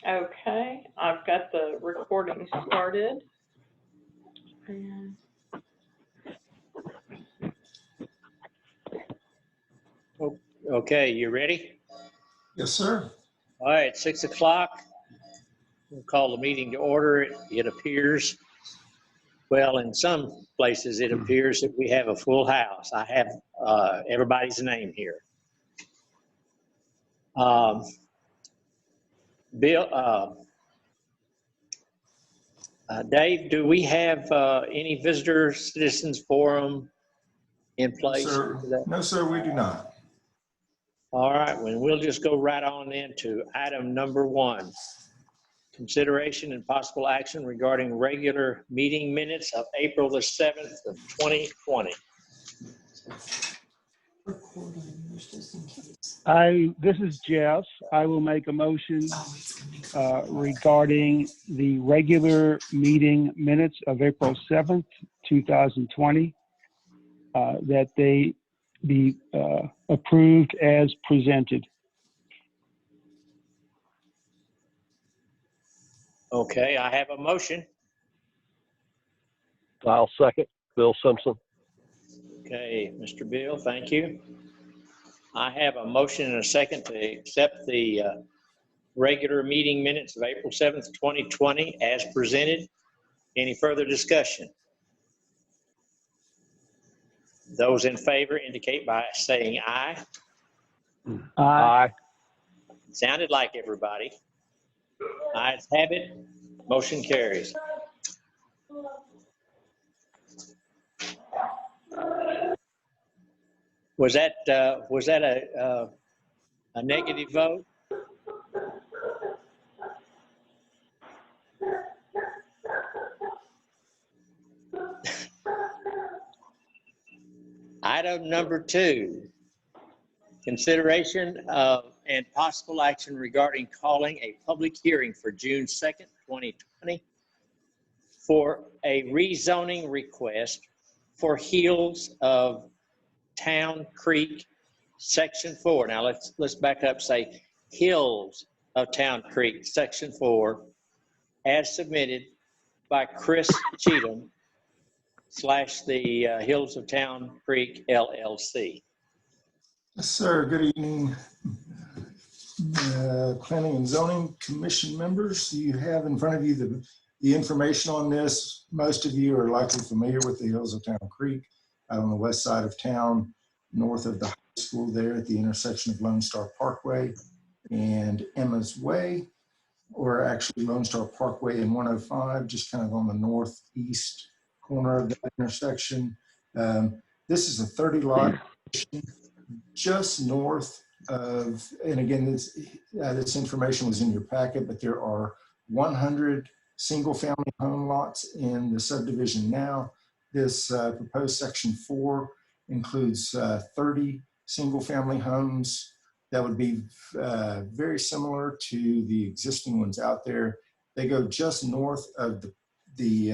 Okay, I've got the recording started. And Okay, you ready? Yes, sir. All right, 6 o'clock. We'll call the meeting to order. It appears, well, in some places it appears that we have a full house. I have everybody's name here. Bill, Dave, do we have any visitor citizens forum in place? No, sir, we do not. All right, well, we'll just go right on into item number 1. Consideration and possible action regarding regular meeting minutes of April the 7th of 2020. This is Jeff. I will make a motion regarding the regular meeting minutes of April 7th, 2020, that they be approved as presented. Okay, I have a motion. I'll second. Bill Simpson. Okay, Mr. Bill, thank you. I have a motion and a second to accept the regular meeting minutes of April 7th, 2020 as presented. Any further discussion? Those in favor indicate by saying aye. Aye. Sounded like everybody. Ayes have it. Motion carries. Was that a negative vote? Item number 2, consideration of and possible action regarding calling a public hearing for June 2nd, 2020 for a rezoning request for Hills of Town Creek, Section 4. Now let's back up, say Hills of Town Creek, Section 4, as submitted by Chris Cheatham / the Hills of Town Creek LLC. Yes, sir. Good evening, Planning and Zoning Commission members. You have in front of you the information on this. Most of you are likely familiar with the Hills of Town Creek out on the west side of town, north of the high school there at the intersection of Lonestar Parkway and Emma's Way, or actually Lonestar Parkway and 105, just kind of on the northeast corner of that intersection. This is a 30 lot just north of, and again, this information was in your packet, but there are 100 single family home lots in the subdivision now. This proposed Section 4 includes 30 single family homes that would be very similar to the existing ones out there. They go just north of the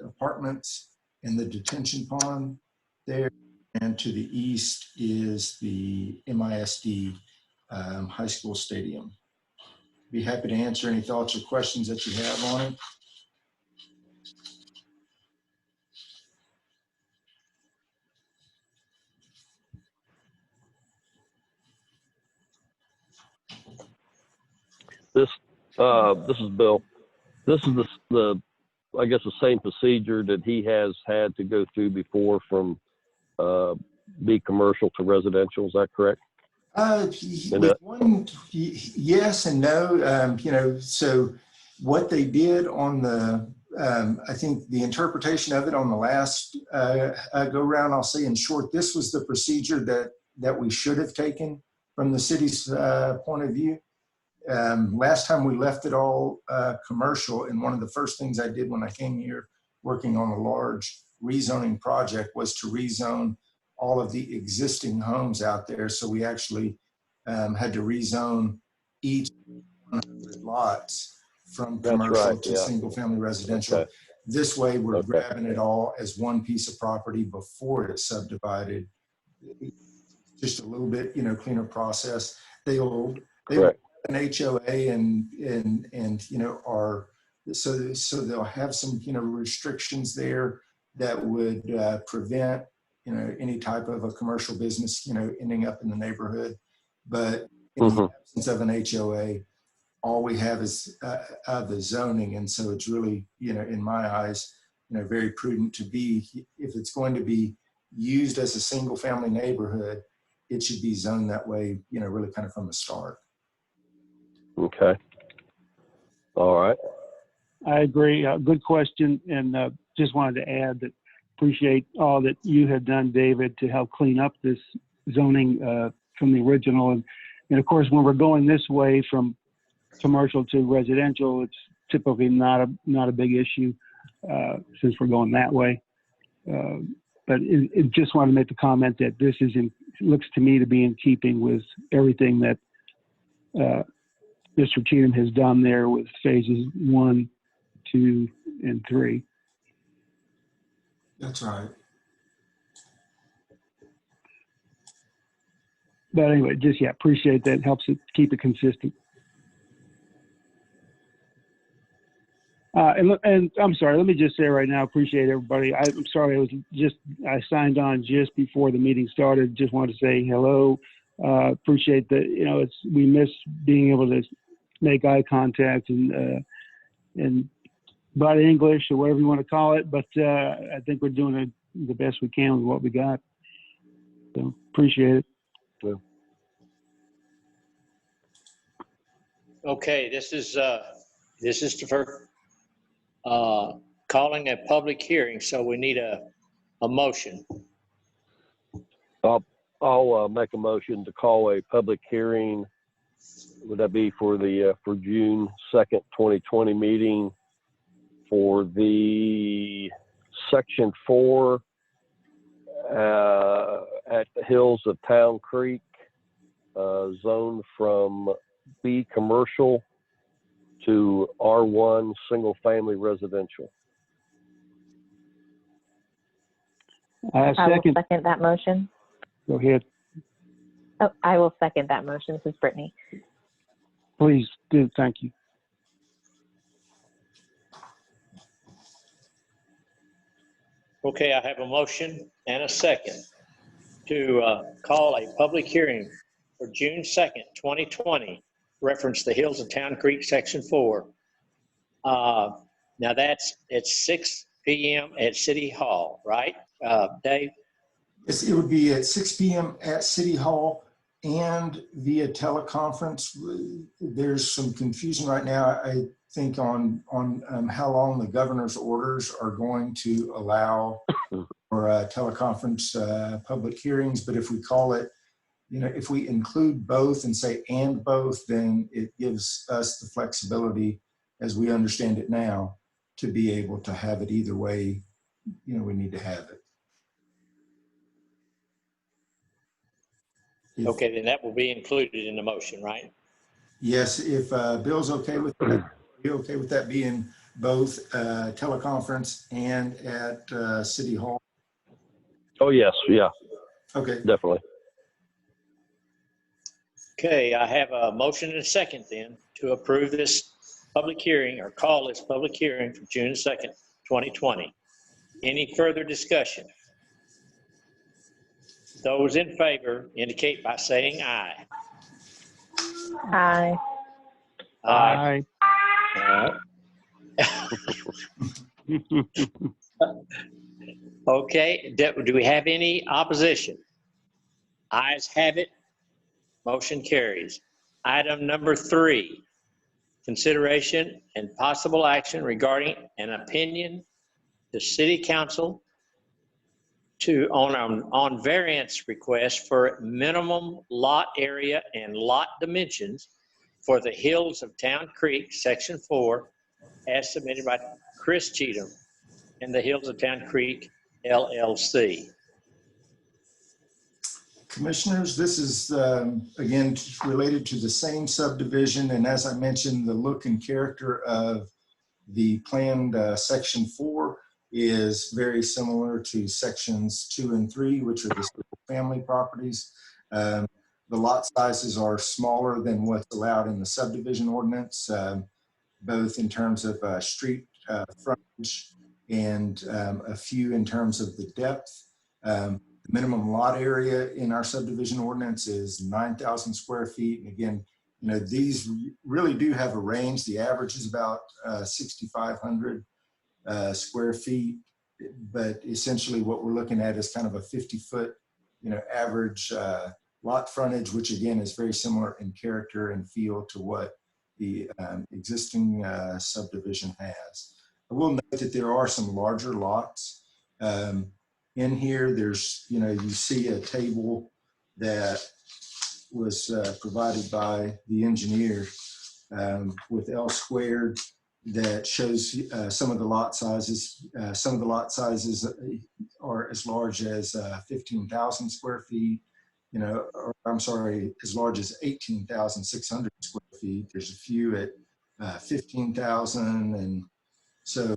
apartments and the detention pond there, and to the east is the MISD high school stadium. Be happy to answer any thoughts or questions that you have on it. This is Bill. This is the I guess the same procedure that he has had to go through before from be commercial to residential. Is that correct? Yes and no. So what they did on the, I think the interpretation of it on the last go round, I'll say in short, this was the procedure that we should have taken from the city's point of view. Last time we left it all commercial, and one of the first things I did when I came here working on a large rezoning project was to rezone all of the existing homes out there. So we actually had to rezone each 100 lots from commercial to single family residential. Okay. This way we're grabbing it all as one piece of property before it's subdivided. Just a little bit, cleaner process. They will an HOA and you know, are, so they'll have some, you know, restrictions there that would prevent, you know, any type of a commercial business, you know, ending up in the neighborhood. But in the absence of an HOA, all we have is the zoning. And so it's really, you know, in my eyes, you know, very prudent to be, if it's going to be used as a single family neighborhood, it should be zoned that way, you know, really kind of from the start. Okay. All right. I agree. Good question. And just wanted to add that appreciate all that you have done, David, to help clean up this zoning from the original. And of course, when we're going this way from commercial to residential, it's typically not a big issue since we're going that way. But it just wanted to make the comment that this looks to me to be in keeping with everything that Mr. Cheatham has done there with phases 1, 2, and 3. That's right. But anyway, just, yeah, appreciate that. Helps it keep it consistent. And I'm sorry, let me just say right now, appreciate everybody. I'm sorry, I signed on just before the meeting started. Just wanted to say hello. Appreciate that, you know, we miss being able to make eye contact and body English or whatever you want to call it. But I think we're doing the best we can with what we got. So appreciate it. Yeah. Okay, this is for calling a public hearing, so we need a motion. I'll make a motion to call a public hearing. Would that be for the for June 2nd, 2020 meeting for the Section 4 at the hills of Town Creek, zone from B commercial to R1 single family residential. I will second that motion. Go ahead. Oh, I will second that motion. This is Brittany. Please do. Thank you. Okay, I have a motion and a second to call a public hearing for June 2nd, 2020, reference the hills of Town Creek, Section 4. Now that's at 6 p.m. at City Hall, right, Dave? Yes, it would be at 6 p.m. at City Hall and via teleconference. There's some confusion right now, I think, on how long the governor's orders are going to allow for teleconference public hearings. But if we call it, you know, if we include both and say and both, then it gives us the flexibility, as we understand it now, to be able to have it either way, you know, we need to have it. Okay, then that will be included in the motion, right? Yes, if Bill's okay with that, are you okay with that being both teleconference and at City Hall? Oh, yes. Yeah, Okay. definitely. Okay, I have a motion and a second then to approve this public hearing or call this public hearing for June 2nd, 2020. Any further discussion? Those in favor indicate by saying aye. Aye. Aye. Okay, do we have any opposition? Ayes have it. Motion carries. Item number 3, consideration and possible action regarding an opinion to City Council on variance request for minimum lot area and lot dimensions for the hills of Town Creek, Section 4, as submitted by Chris Cheatham and the Hills of Town Creek, LLC. Commissioners, this is, again, related to the same subdivision. And as I mentioned, the look and character of the planned Section 4 is very similar to Sections 2 and 3, which are the family properties. The lot sizes are smaller than what's allowed in the subdivision ordinance, both in terms of street frontage and a few in terms of the depth. The minimum lot area in our subdivision ordinance is 9,000 square feet. And again, you know, these really do have a range. The average is about 6,500 square feet, but essentially what we're looking at is kind of a 50-foot, you know, average lot frontage, which again is very similar in character and feel to what the existing subdivision has. I will note that there are some larger lots. In here, there's, you know, you see a table that was provided by the engineer with L squared that shows some of the lot sizes. Some of the lot sizes are as large as 15,000 square feet, you know, or I'm sorry, as large as 18,600 square feet. There's a few at 15,000, and so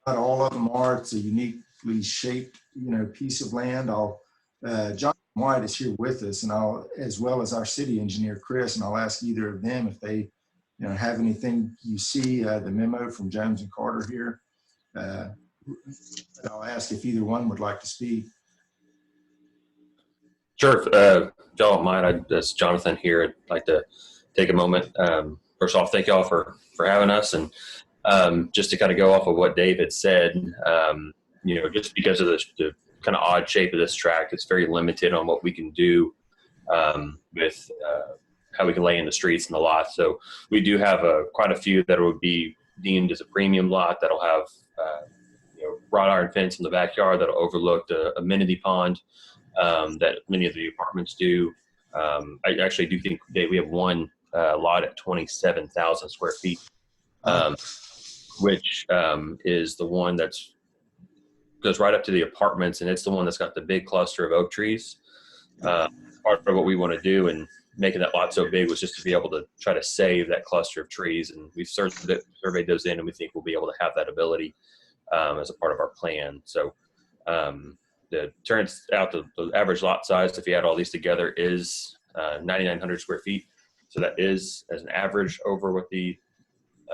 not all of them are. It's a uniquely shaped, you know, piece of land. John White is here with us, and as well as our city engineer Chris, and I'll ask either of them if they, you know, have anything. You see the memo from Jones and Carter here. I'll ask if either one would like to speak. Sure. Y'all don't mind, that's Jonathan here. I'd like to take a moment. First off, thank y'all for having us. And just to kind of go off of what Dave had said, you know, just because of the kind of odd shape of this tract, it's very limited on what we can do with how we can lay in the streets and the lots. So we do have quite a few that would be deemed as a premium lot that'll have you know, wrought iron fence in the backyard that'll overlook the amenity pond that many of the apartments do. I actually do think, Dave, we have one lot at 27,000 square feet, which is the one that's goes right up to the apartments, and it's the one that's got the big cluster of oak trees. Part of what we want to do and making that lot so big was just to be able to try to save that cluster of trees, and we've surveyed those in, and we think we'll be able to have that ability as a part of our plan. So it turns out the average lot size, if you add all these together, is 9,900 square feet. So that is as an average over what the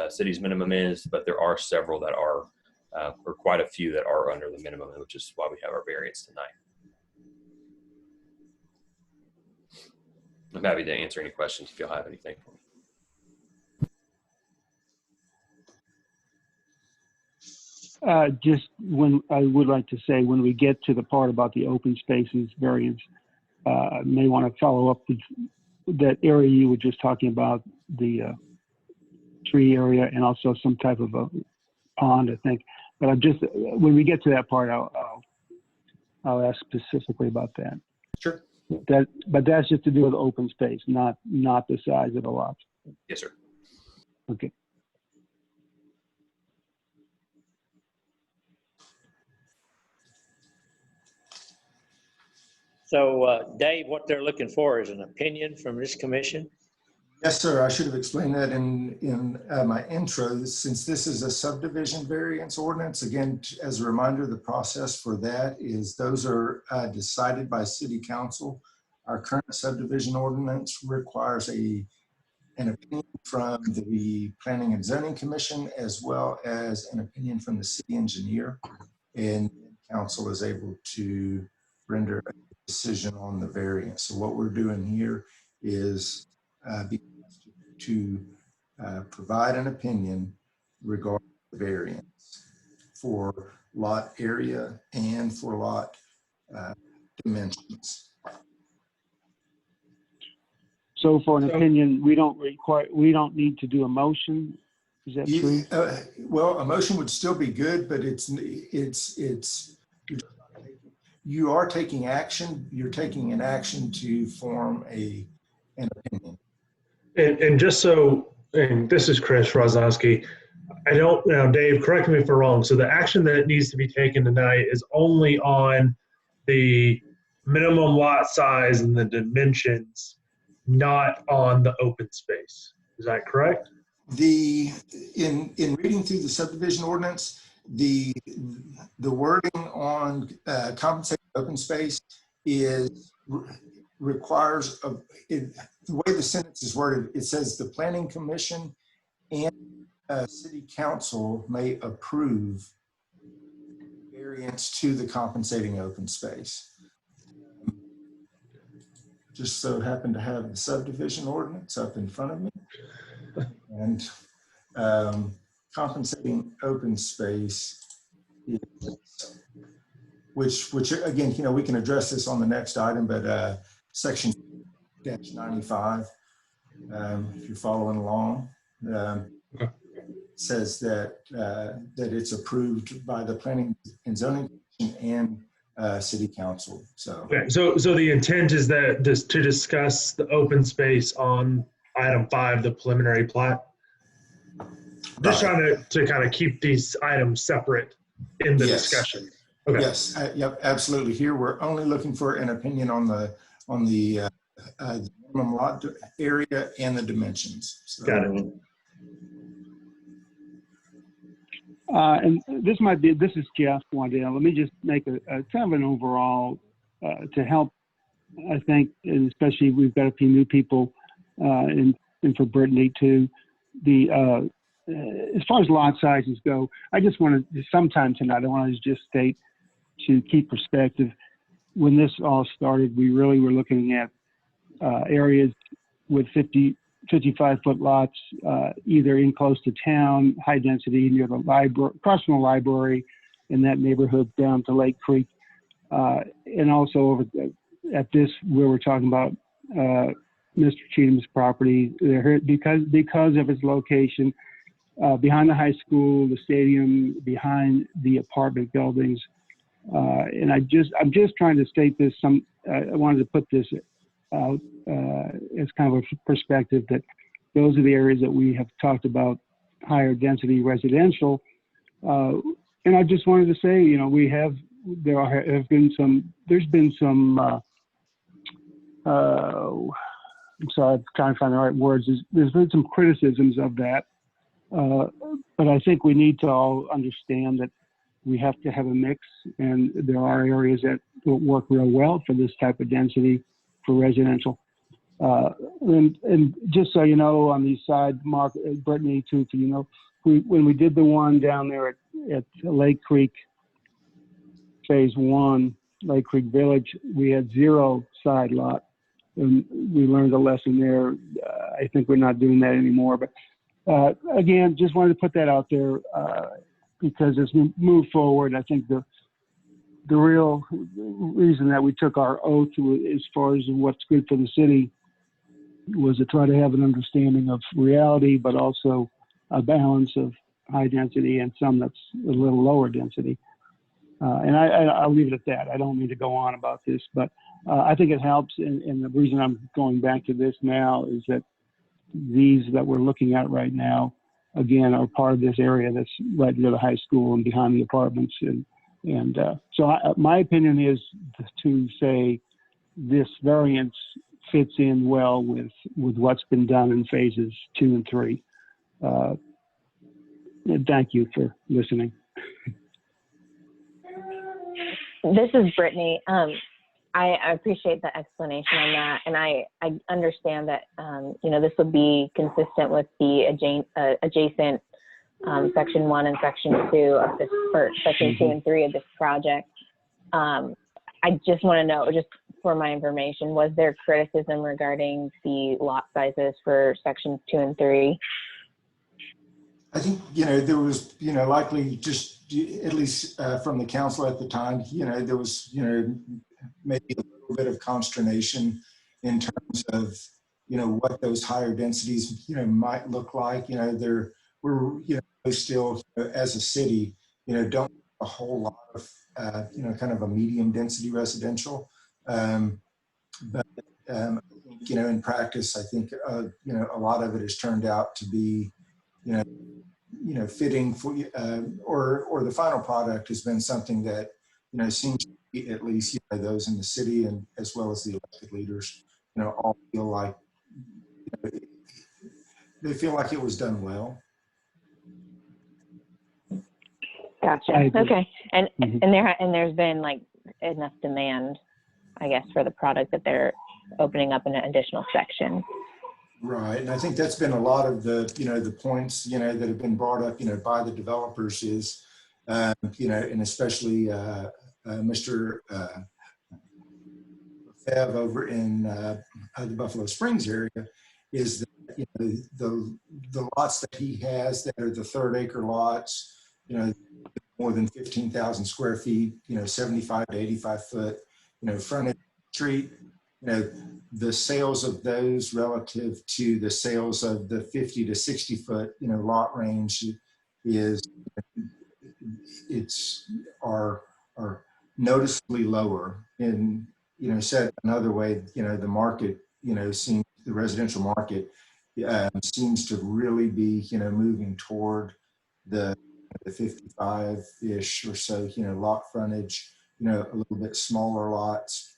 city's minimum is, but there are several that are, or quite a few that are under the minimum, which is why we have our variance tonight. I'm happy to answer any questions if you'll have anything for me. Just when I would like to say, when we get to the part about the open spaces variance, I may want to follow up with that area you were just talking about, the tree area, and also some type of a pond, I think. But I'm just, when we get to that part, I'll ask specifically about that. Sure. But that's just to do with open space, not the size of the lots. Yes, sir. Okay. So, Dave, what they're looking for is an opinion from this commission. Yes, sir. I should have explained that in my intro. Since this is a subdivision variance ordinance, again, as a reminder, the process for that is those are decided by city council. Our current subdivision ordinance requires an opinion from the Planning and Zoning Commission, as well as an opinion from the city engineer, and council is able to render a decision on the variance. So what we're doing here is to provide an opinion regarding the variance for lot area and for lot dimensions. So for an opinion, we don't need to do a motion. Is that true? Well, a motion would still be good, but you are taking action. You're taking an action to form an opinion. And just so, and this is Chris Rozowski, I don't know, Dave, correct me if I'm wrong. So the action that needs to be taken tonight is only on the minimum lot size and the dimensions, not on the open space. Is that correct? In reading through the subdivision ordinance, the wording on compensating open space is requires, the way the sentence is worded, it says the Planning Commission and City Council may approve variance to the compensating open space. Just so happen to have the subdivision ordinance up in front of me. And compensating open space is, which again, we can address this on the next item, but section -95, if you're following along, says that it's approved by the Planning and Zoning Commission and City Council. So, Okay, so the intent is that to discuss the open space on item 5, the preliminary plat. Just right. trying to kind of keep these items separate in the Yes. discussion. Okay. Yes, yep, absolutely. Here, we're only looking for an opinion on the minimum lot area and the dimensions. So, Got it. And this is Jeff Waddell. Let me just make a kind of an overall to help, I think, and especially we've got a few new people and for Brittany too. As far as lot sizes go, I just wanted sometime tonight, I wanted to just state to keep perspective. When this all started, we really were looking at areas with 55-foot lots, either in close to town, high density near the library, across from the library, in that neighborhood down to Lake Creek, and also over at this where we're talking about Mr. Cheatham's property, because of its location behind the high school, the stadium, behind the apartment buildings, and I'm just trying to state this. I wanted to put this out as kind of a perspective that those are the areas that we have talked about higher density residential. And I just wanted to say, there's been some, I'm sorry, I'm trying to find the right words. There's been some criticisms of that. But I think we need to all understand that we have to have a mix, and there are areas that will work real well for this type of density for residential. And just so you know, on the side, Mark, Brittany too, when we did the one down there at Lake Creek, phase 1, Lake Creek Village, we had 0 side lot. And we learned a lesson there. I think we're not doing that anymore. But again, just wanted to put that out there because as we move forward, I think the real reason that we took our oath as far as what's good for the city was to try to have an understanding of reality, but also a balance of high density and some that's a little lower density. And I'll leave it at that. I don't need to go on about this, but I think it helps. And the reason I'm going back to this now is that these that we're looking at right now, again, are part of this area that's right near the high school and behind the apartments. And so my opinion is to say this variance fits in well with what's been done in phases 2 and 3. And thank you for listening. This is Brittany. I appreciate the explanation on that, and I understand that this would be consistent with the adjacent section 1 and section 2 of this, or section 2 and 3 of this project. I just want to know, just for my information, was there criticism regarding the lot sizes for sections 2 and 3? I think, there was, likely just, at least from the council at the time, there was, maybe a little bit of consternation in terms of, what those higher densities, might look like. We're, still, as a city, don't have a whole lot of, kind of a medium density residential. But, I think, in practice, I think, a lot of it has turned out to be, fitting for, or the final product has been something that, seems to be at least, those in the city and as well as the elected leaders, all feel like, they feel like it was done well. Gotcha. Okay. And there's been like enough demand, I guess, for the product that they're opening up an additional section. Right, and I think that's been a lot of the, the points, that have been brought up, by the developers is, and especially Mr. Fev over in the Buffalo Springs area, is that, the lots that he has that are the 3rd-acre lots, more than 15,000 square feet, 75 to 85 foot, frontage street, the sales of those relative to the sales of the 50 to 60 foot, lot range are noticeably lower. And, said another way, the market, seems, the residential market seems to really be, moving toward the 55-ish or so, lot frontage, a little bit smaller lots.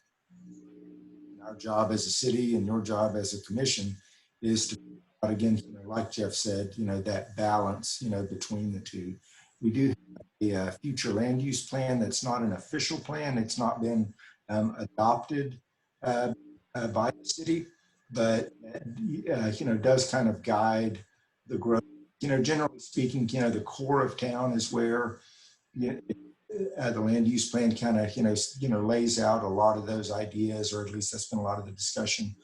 Our job as a city and your job as a commission is to, again, like Jeff said, that balance, between the two. We do have a future land use plan that's not an official plan. It's not been adopted by the city, but, does kind of guide the growth. Generally speaking, the core of town is where, the land use plan kind of, lays out a lot of those ideas, or at least that's been a lot of the discussion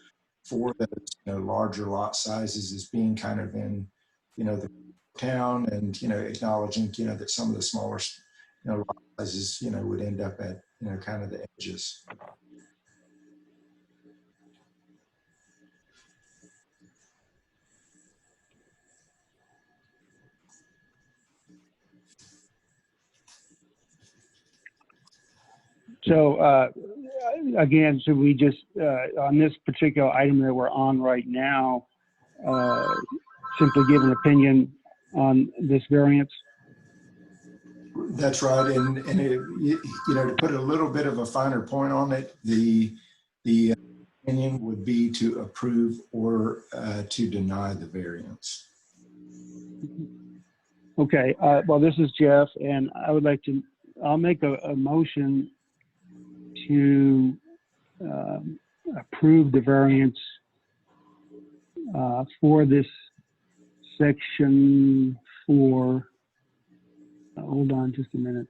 for those, larger lot sizes as being kind of in, the town, and, acknowledging, that some of the smaller, lot sizes, would end up at, kind of the edges. So again, should we just, on this particular item that we're on right now, simply give an opinion on this variance? That's right, and it, to put a little bit of a finer point on it, the opinion would be to approve or to deny the variance. Okay, well, this is Jeff, and I would like to, I'll make a motion to approve the variance for this section 4. Hold on just a minute.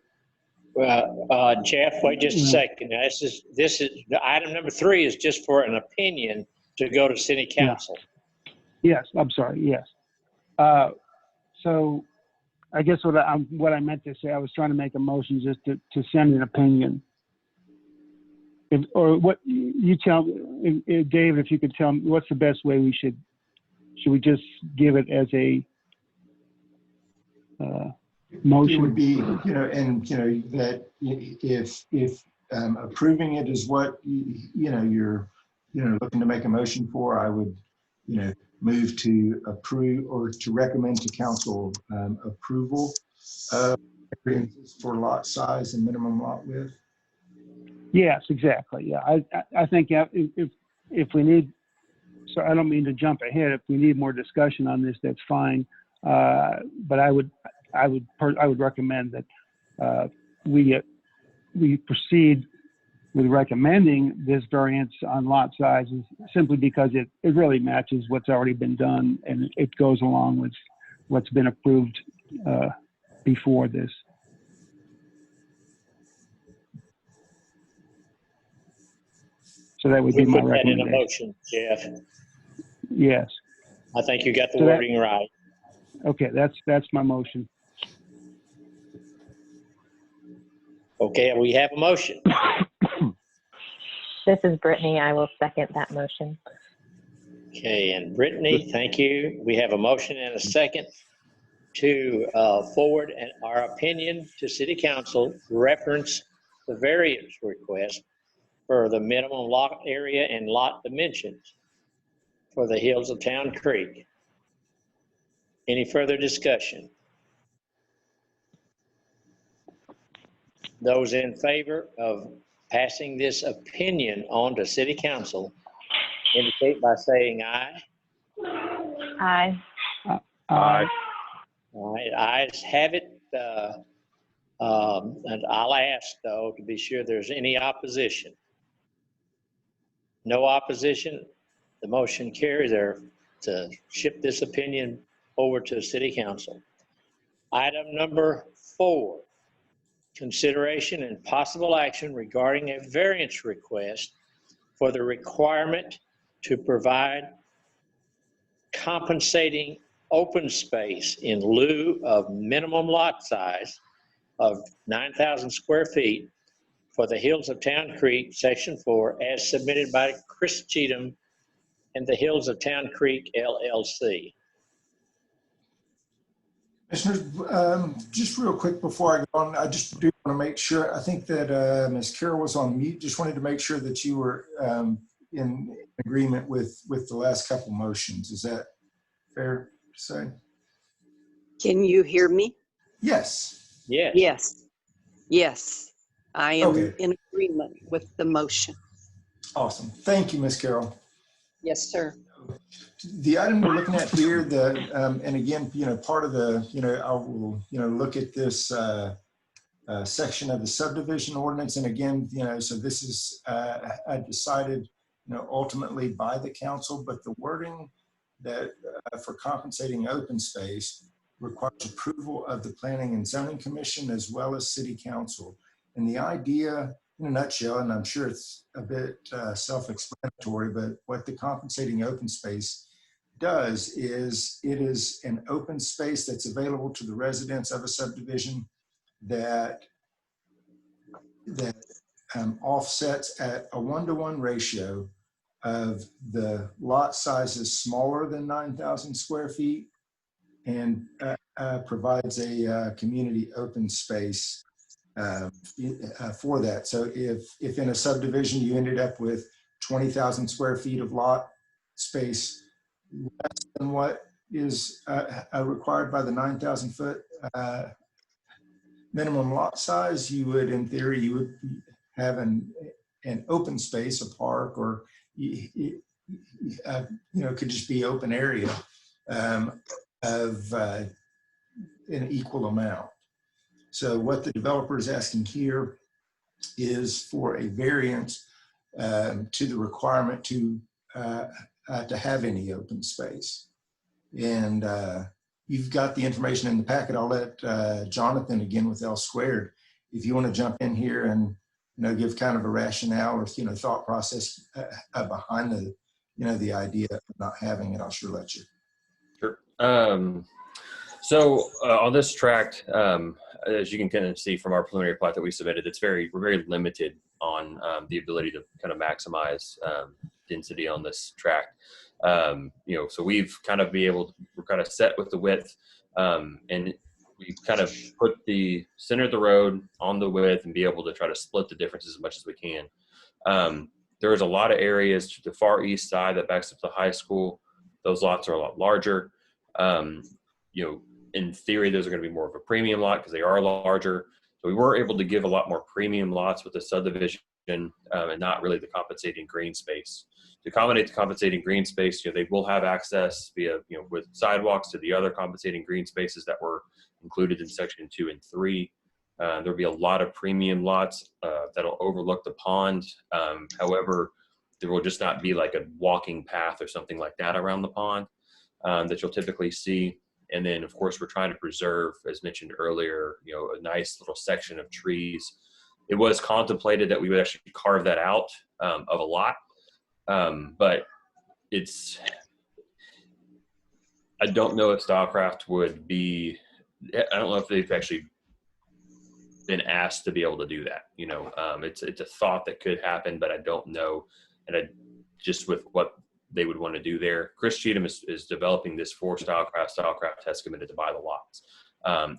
Well, Jeff, wait just a second. Now, this is the item number 3 is just for an opinion to go to city council. Yeah. Yes, I'm sorry. Yes. So I guess what I meant to say, I was trying to make a motion just to send an opinion. Or what you tell Dave, if you could tell me what's the best way we should we just give it as a motion? It would be, that if approving it is what, you're, looking to make a motion for, I would, move to approve or to recommend to council approval of variances for lot size and minimum lot width. Yes, exactly. Yeah, I think if we need, so I don't mean to jump ahead. If we need more discussion on this, that's fine. But I would recommend that we proceed with recommending this variance on lot sizes simply because it really matches what's already been done, and it goes along with what's been approved before this. So that would be my recommendation. Put that in a motion, Jeff. Yes. I think you got the wording right. Okay, that's my motion. Okay, we have a motion. This is Brittany. I will second that motion. Okay, and Brittany, thank you. We have a motion and a second to forward our opinion to City Council, reference the variance request for the minimum lot area and lot dimensions for the hills of Town Creek. Any further discussion? Those in favor of passing this opinion on to City Council indicate by saying aye. Aye. Aye. All right, ayes have it. And I'll ask, though, to be sure there's any opposition. No opposition. The motion carries there to ship this opinion over to the city council. Item number 4, consideration and possible action regarding a variance request for the requirement to provide compensating open space in lieu of minimum lot size of 9,000 square feet for the Hills of Town Creek, Section 4, as submitted by Chris Cheatham and the Hills of Town Creek LLC. Commissioners, just real quick before I go on, I just do want to make sure, I think that Ms. Carroll was on mute. Just wanted to make sure that you were in agreement with the last couple motions. Is that fair to say? Can you hear me? Yes. Yes. Yes. Yes. I am Okay. in agreement with the motion. Awesome. Thank you, Ms. Carroll. Yes, sir. The item we're looking at here, and again, part of the, I will, look at this section of the subdivision ordinance. And again, so this is decided, ultimately by the council, but the wording that for compensating open space requires approval of the Planning and Zoning Commission as well as City Council. And the idea, in a nutshell, and I'm sure it's a bit self-explanatory, but what the compensating open space does is it is an open space that's available to the residents of a subdivision that offsets at a 1-to-1 ratio of the lot sizes smaller than 9,000 square feet and provides a community open space for that. So if in a subdivision you ended up with 20,000 square feet of lot space less than what is required by the 9,000 foot minimum lot size, you would, in theory, you would have an open space, a park, or could just be open area of an equal amount. So what the developer is asking here is for a variance to the requirement to have any open space. And you've got the information in the packet. I'll let Jonathan, again with L squared, if you want to jump in here and give kind of a rationale or thought process behind the the idea of not having it, I'll sure let you. Sure. So on this tract, as you can kind of see from our preliminary plat that we submitted, we're very limited on the ability to kind of maximize density on this tract. So we've kind of we're kind of set with the width, and we kind of put the center of the road on the width and be able to try to split the differences as much as we can. There's a lot of areas to the far east side that backs up to the high school. Those lots are a lot larger. In theory, those are going to be more of a premium lot because they are larger. So we were able to give a lot more premium lots with the subdivision and not really the compensating green space. To accommodate the compensating green space, they will have access via, with sidewalks to the other compensating green spaces that were included in section 2 and 3. There'll be a lot of premium lots that'll overlook the pond. However, there will just not be like a walking path or something like that around the pond that you'll typically see. And then, of course, we're trying to preserve, as mentioned earlier, a nice little section of trees. It was contemplated that we would actually carve that out of a lot, but I don't know if Stylecraft would be, I don't know if they've actually been asked to be able to do that. It's a thought that could happen, but I don't know. And just with what they would want to do there. Chris Cheatham is developing this for Stylecraft. Stylecraft has committed to buy the lots.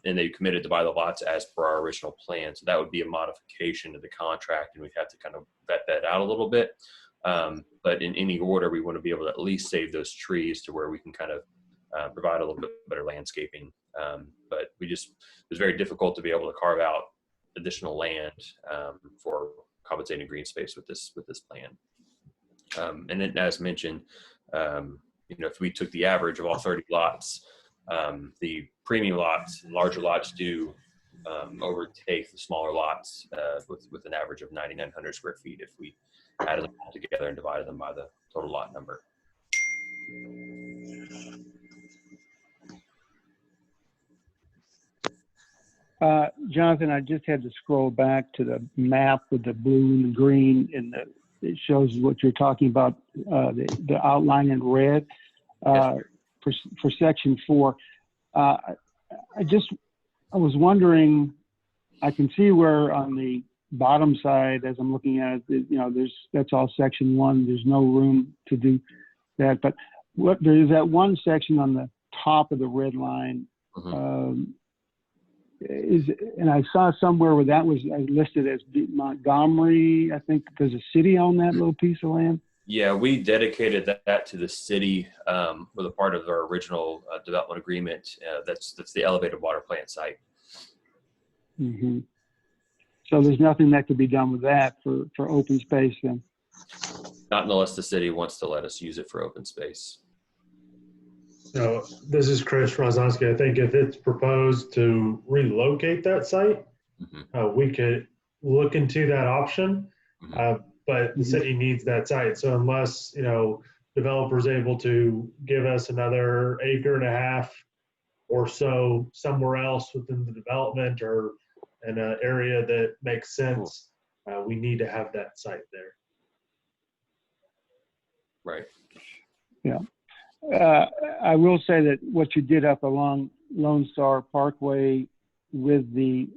And they committed to buy the lots as per our original plan. So that would be a modification to the contract, and we'd have to kind of vet that out a little bit. But in any order, we want to be able to at least save those trees to where we can kind of provide a little bit better landscaping. But it was very difficult to be able to carve out additional land for compensating green space with this plan. And then, as mentioned, if we took the average of all 30 lots, the premium lots and larger lots do overtake the smaller lots with an average of 9,900 square feet added them all together and divided them by the total lot number. Jonathan, I just had to scroll back to the map with the blue and the green, and it shows what you're talking about, the outline in red for section 4. I was wondering, I can see where on the bottom side, as I'm looking at it, that's all section 1. There's no room to do that, but there is that one section on the top of the red line. Mm-hmm. And I saw somewhere where that was listed as Montgomery. I think there's a city on that little piece of land. Yeah, we dedicated that to the city with a part of our original development agreement. That's the elevated water plant site. Mm-hmm. So there's nothing that could be done with that for open space then? Not unless the city wants to let us use it for open space. No, this is Chris Rozanski. I think if it's proposed to relocate that site, we could look into that option, but the city needs that site. So unless, developer's able to give us another 1.5 acres or so somewhere else within the development or in an area that makes sense, we need to have that site there. Right. Yeah. I will say that what you did up along Lonestar Parkway with the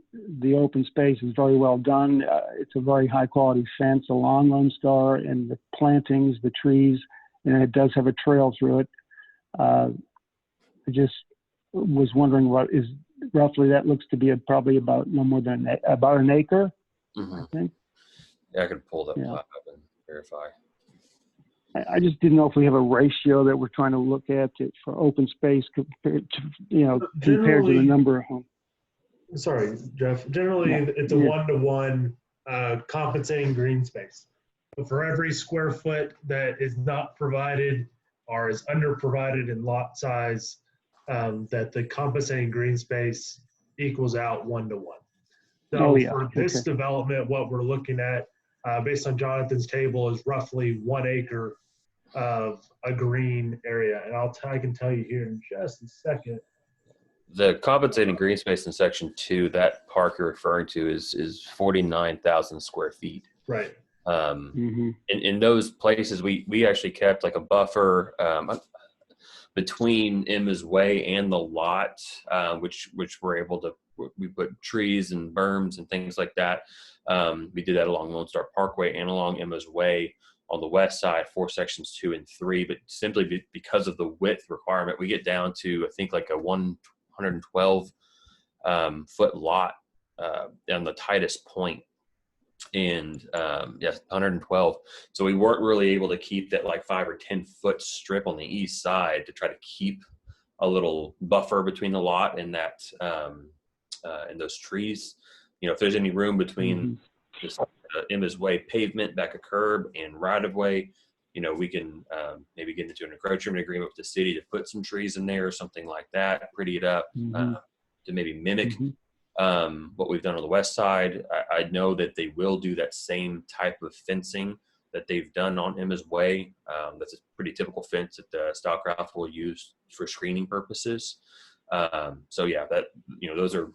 open space is very well done. It's a very high quality fence along Lonestar, and the plantings, the trees, and it does have a trail through it. I just was wondering what is roughly, that looks to be probably about no more than about 1 acre, I think. Yeah, I could pull that plat up and verify. I just didn't know if we have a ratio that we're trying to look at for open space compared to, compared to the number of homes. Sorry, Jeff. Generally, it's a 1-to-1 compensating green space. But for every square foot that is not provided or is under provided in lot size, that the compensating green space equals out 1-to-1. So for this development, what we're looking at, based on Jonathan's table, is roughly 1 acre of a green area. And I can tell you here in just a second. The compensating green space in section 2, that park you're referring to is 49,000 square feet. Right. In those places, we actually kept like a buffer between Emma's Way and the lot, which we're able to, we put trees and berms and things like that. We did that along Lonestar Parkway and along Emma's Way on the west side for sections 2 and 3, but simply because of the width requirement, we get down to, I think, like a 112 foot lot on the tightest point. And yes, 112. So we weren't really able to keep that like 5 or 10 foot strip on the east side to try to keep a little buffer between the lot and that and those trees. If there's any room between this Emma's Way pavement, Beca curb, and right of way, we can maybe get into an encroachment agreement with the city to put some trees in there or something like that, pretty it up to maybe mimic what we've done on the west side. I know that they will do that same type of fencing that they've done on Emma's Way. That's a pretty typical fence that Stylecraft will use for screening purposes. So yeah, that those are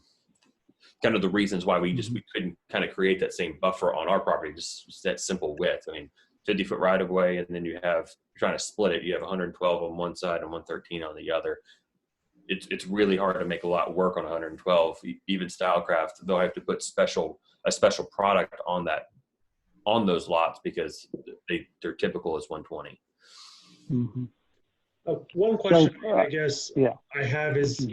kind of the reasons why we couldn't kind of create that same buffer on our property, just that simple width. 50 foot right of way, and then you're trying to split it. You have 112 on one side and 113 on the other. It's really hard to make a lot work on 112. Even Stylecraft, they'll have to put a special product on those lots because their typical is 120. One question I guess I have is,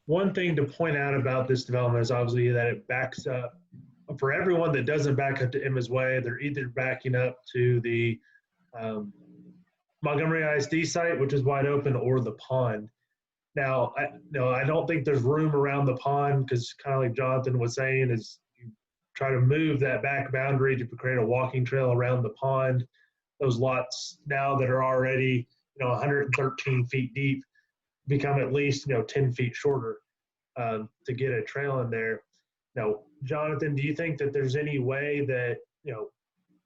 one thing to point out about this development is obviously that it backs up. For everyone that doesn't back up to Emma's Way, they're either backing up to the Montgomery ISD site, which is wide open, or the pond. Now, I don't think there's room around the pond because, kind of like Jonathan was saying, is you try to move that back boundary to create a walking trail around the pond. Those lots now that are already 113 feet deep become at least 10 feet shorter to get a trail in there. Now, Jonathan, do you think that there's any way that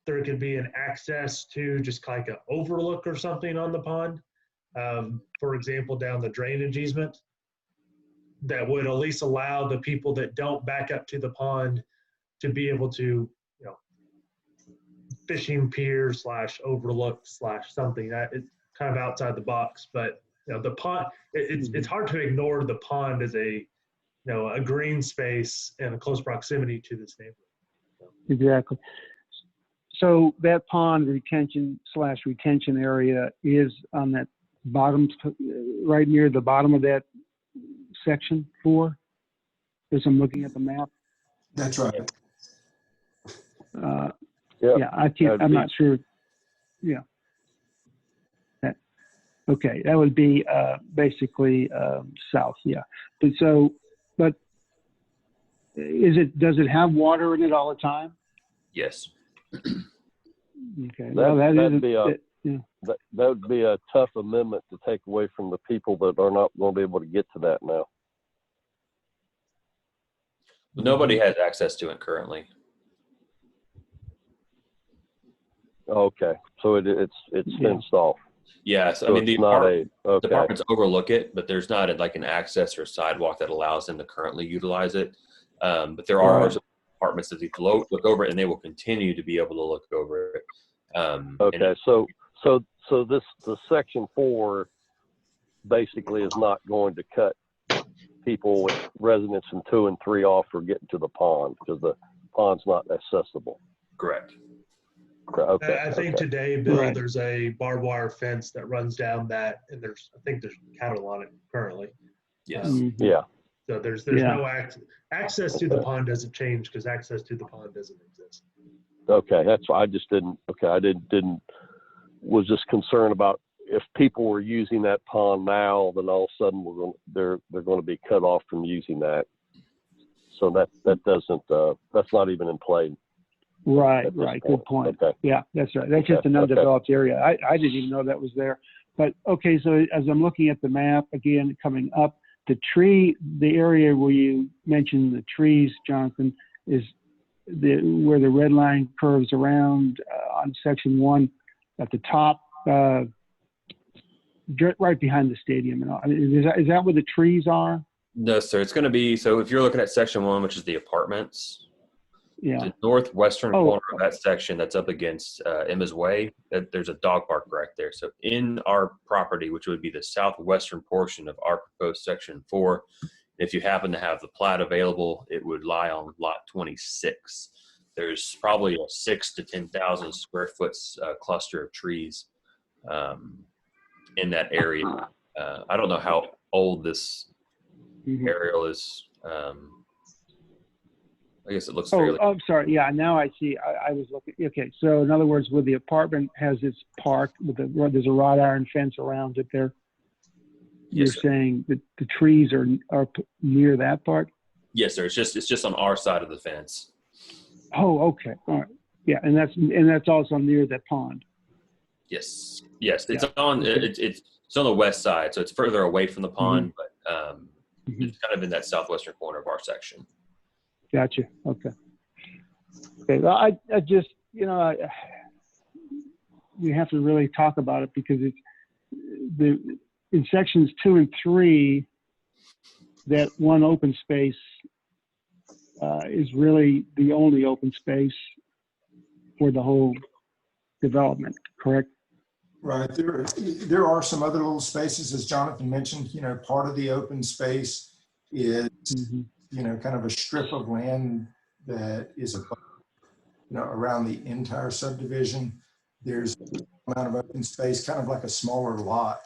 there could be an access to just like an overlook or something on the pond. For example, down the drainage easement that would at least allow the people that don't back up to the pond to be able to, fishing pier / overlook / something that it's kind of outside the box. But the pond, it's hard to ignore the pond as a green space and a close proximity to this neighborhood. Exactly. So that pond retention / area is on that bottom, right near the bottom of that section 4, as I'm looking at the map. That's right. Yeah, I'm not sure. Yeah. Okay, that would be basically south. Yeah. But does it have water in it all the time? Yes. Okay. That would be a tough amendment to take away from the people that are not going to be able to get to that now. Nobody has access to it currently. Okay, so it's fenced off. Yeah, so, So I mean, the it's not okay. departments overlook it, but there's not like an access or sidewalk that allows them to currently utilize it. But there are Right. some departments that they look over it, and they will continue to be able to look over it. Okay, so the section 4 basically is not going to cut people with residents in 2 and 3 off for getting to the pond because the pond's not accessible. Correct. Okay. I think today, Bill, there's a barbed wire fence that runs down that, and I think there's cattle on it currently. Yes. Yeah. So there's no access to the pond doesn't change because access to the pond doesn't exist. Okay, that's why I just didn't. Okay, I was just concerned about if people were using that pond now, then all of a sudden they're going to be cut off from using that. So that doesn't that's not even in play. Right. Good point. Okay. Yeah, that's right. That's just an undeveloped area. I didn't even know that was there. But okay, so as I'm looking at the map again, coming up, the area where you mentioned the trees, Jonathan, is where the red line curves around on section 1 at the top, right behind the stadium. And all. I mean, is that where the trees are? No, sir. It's going to be, so if you're looking at section 1, which is the apartments, the northwestern corner of that section that's up against Emma's Way, there's a dog park right there. So in our property, which would be the southwestern portion of our proposed section 4, if you happen to have the plat available, it would lie on lot 26. There's probably a 6,000 to 10,000 square foot cluster of trees in that area. I don't know how old this aerial is. I guess it looks fairly. Oh, I'm sorry. Yeah, now I see. I was looking. Okay, so in other words, where the apartment has its park, there's a wrought iron fence around it there. You're saying that the trees are near that part? Yes, sir. It's just on our side of the fence. Oh, okay. All right. Yeah, and that's also near that pond. Yes. It's on it's on the west side, so it's further away from the pond, but it's kind of in that southwestern corner of our section. Gotcha. Okay. Well, I just we have to really talk about it because it's in sections 2 and 3, that one open space is really the only open space for the whole development, correct? Right. There are some other little spaces, as Jonathan mentioned. Part of the open space is kind of a strip of land that is around the entire subdivision. There's an amount of open space, kind of like a smaller lot,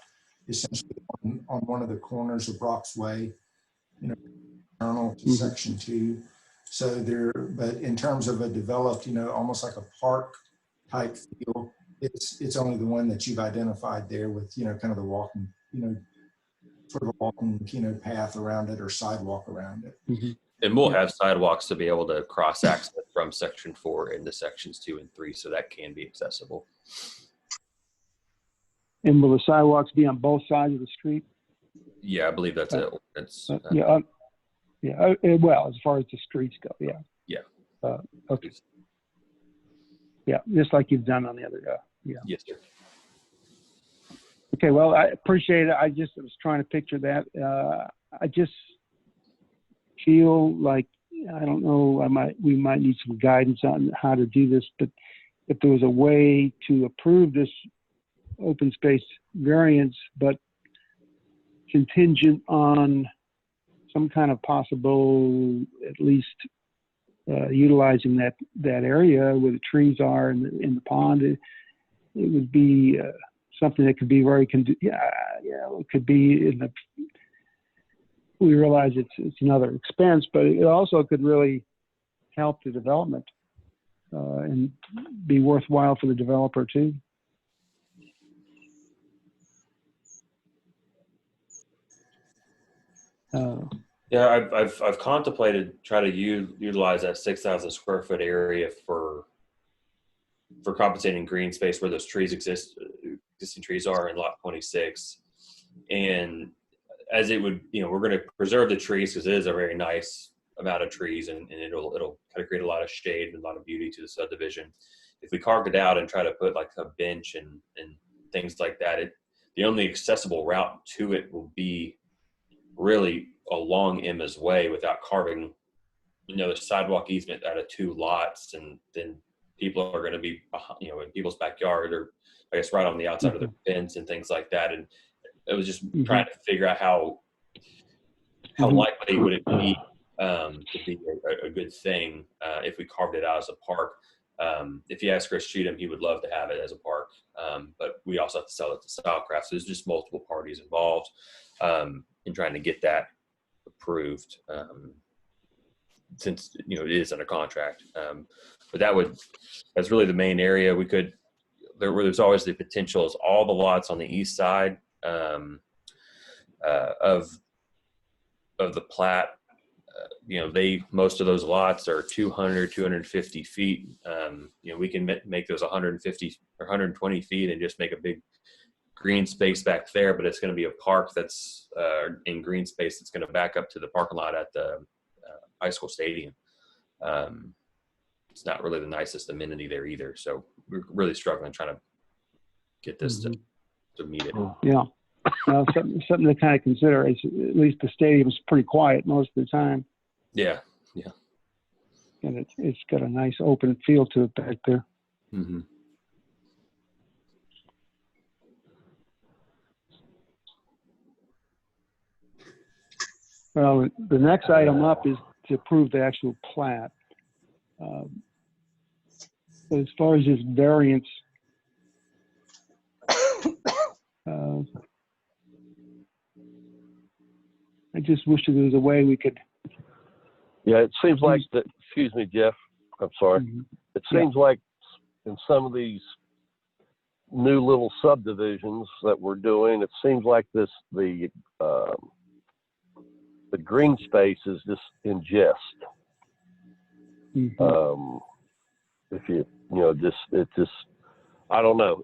essentially on one of the corners of Brock's Way, internal to section 2. So but in terms of a developed, almost like a park type feel, it's only the one that you've identified there with, kind of the walking, sort of a walking, path around it or sidewalk around it. And we'll have sidewalks to be able to cross access from section 4 into sections 2 and 3, so that can be accessible. And will the sidewalks be on both sides of the street? Yeah, I believe that's it. Well, as far as the streets go, yeah. Yeah. Okay. Yeah, just like you've done on the other, yeah. Yes, sir. Okay, well, I appreciate it. I was trying to picture that. I just feel like, I don't know, we might need some guidance on how to do this, but if there was a way to approve this open space variance, but contingent on some kind of possible, at least utilizing that area where the trees are in the pond, it would be something that could be very, it could be in the, we realize it's another expense, but it also could really help the development and be worthwhile for the developer too. Yeah, I've contemplated try to utilize that 6,000 square foot area for compensating green space where those existing trees are in lot 26. And as it would, we're going to preserve the trees because it is a very nice amount of trees, and it'll kind of create a lot of shade and a lot of beauty to the subdivision. If we carved it out and try to put like a bench and things like that, the only accessible route to it will be really along Emma's Way without carving, the sidewalk easement out of 2 lots, and then people are going to be, in people's backyard, or I guess right on the outside of the fence and things like that. And it was just trying to figure out how likely would it be to be a good thing if we carved it out as a park. If you ask Chris Cheatham, he would love to have it as a park, but we also have to sell it to Stylecraft. So there's just multiple parties involved in trying to get that approved, since it is under contract. But that's really the main area. We could there's always the potential is all the lots on the east side of the Plat. Most of those lots are 250 feet. We can make those 150 or 120 feet and just make a big green space back there, but it's going to be a park that's in green space that's going to back up to the parking lot at the high school stadium. It's not really the nicest amenity there either, so we're really struggling trying to get this to meet it. Yeah, something to kind of consider. At least the stadium's pretty quiet most of the time. Yeah, and it's got a nice open feel to it back there. Mm-hmm. Well, the next item up is to approve the actual plat. As far as this variance, I just wish there was a way we could. Yeah, it seems like that. Excuse me, Jeff. I'm sorry. It seems like in some of these new little subdivisions that we're doing, it seems like the green space is just in jest. If I don't know.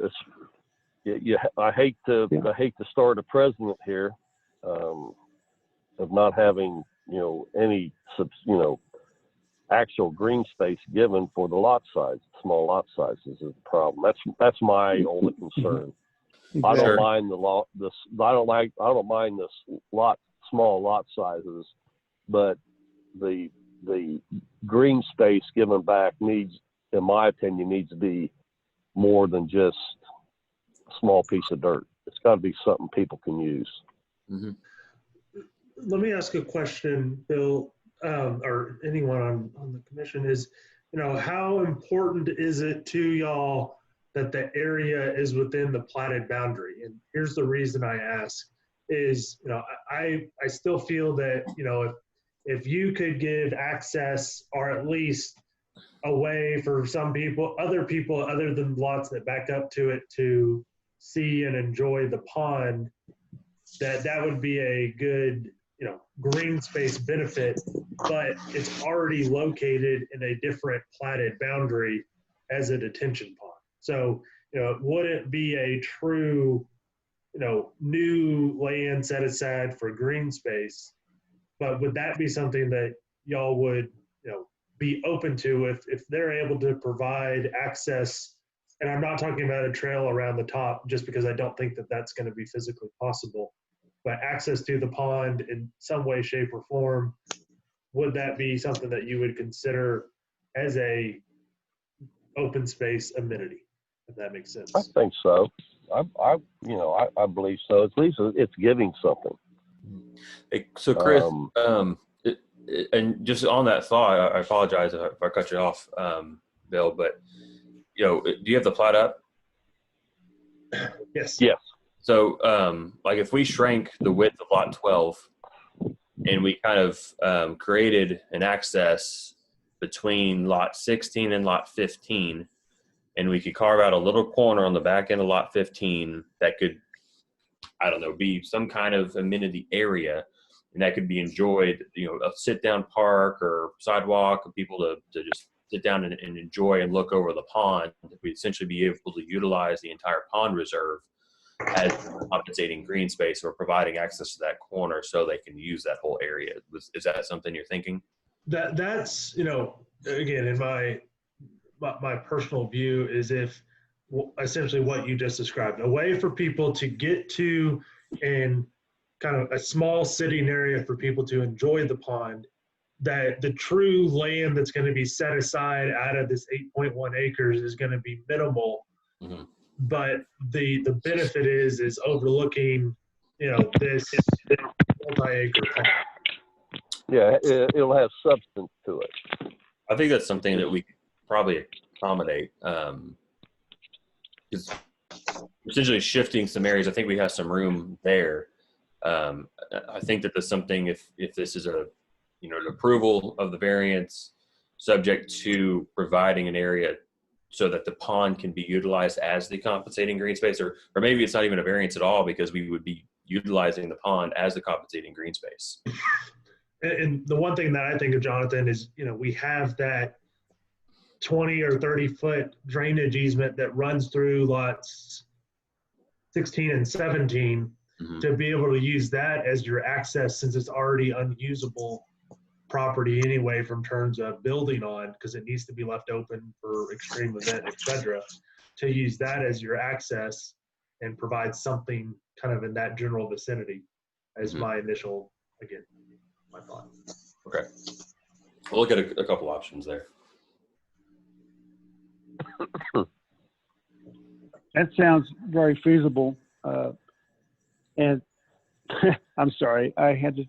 I hate to start a precedent here of not having any actual green space given for the lot size. Small lot sizes is the problem. That's my only concern. I don't mind I don't mind this small lot sizes, but the green space given back needs, in my opinion, needs to be more than just a small piece of dirt. It's got to be something people can use. Mm-hmm. Let me ask a question, Bill, or anyone on the commission is, how important is it to y'all that the area is within the platted boundary? And here's the reason I ask is, I still feel that, if you could give access or at least a way for other people other than lots that back up to it to see and enjoy the pond, that would be a good, green space benefit, but it's already located in a different platted boundary as a detention pond. So, it wouldn't be a true, new land set aside for green space, but would that be something that y'all would, be open to if they're able to provide access. And I'm not talking about a trail around the top, just because I don't think that that's going to be physically possible, but access to the pond in some way, shape, or form. Would that be something that you would consider as a open space amenity, if that makes sense? I think so. I believe so. At least it's giving something. Hey, so Chris, Um, and just on that thought, I apologize if I cut you off, Bill, but do you have the plat up? Yes. Yes. So, like if we shrank the width of lot 12 and we kind of created an access between lot 16 and lot 15, and we could carve out a little corner on the back end of lot 15 that could, I don't know, be some kind of amenity area, and that could be enjoyed, a sit-down park or sidewalk for people to just sit down and enjoy and look over the pond. We'd essentially be able to utilize the entire pond reserve as compensating green space, or providing access to that corner so they can use that whole area. Is that something you're thinking? That's, again, in my personal view, is if essentially what you just described, a way for people to get to, and kind of a small sitting area for people to enjoy the pond, that the true land that's going to be set aside out of this 8.1 acres is going to be minimal. Mm-hmm. But the benefit is overlooking, this multi-acre pond. Yeah, it'll have substance to it. I think that's something that we could probably accommodate. Because essentially shifting some areas, I think we have some room there. I think that there's something, if this is an approval of the variance, subject to providing an area so that the pond can be utilized as the compensating green space, or maybe it's not even a variance at all, because we would be utilizing the pond as the compensating green space. And the one thing that I think of, Jonathan, is, we have that 20 or 30 foot drainage easement that runs through lots 16 and 17, Mm-hmm. to be able to use that as your access, since it's already unusable property anyway from terms of building on, because it needs to be left open for extreme event, etc., to use that as your access and provide something kind of in that general vicinity as Mm-hmm. my initial, again, my thought. Okay. We'll look at a couple options there. That sounds very feasible. And I'm sorry, I had to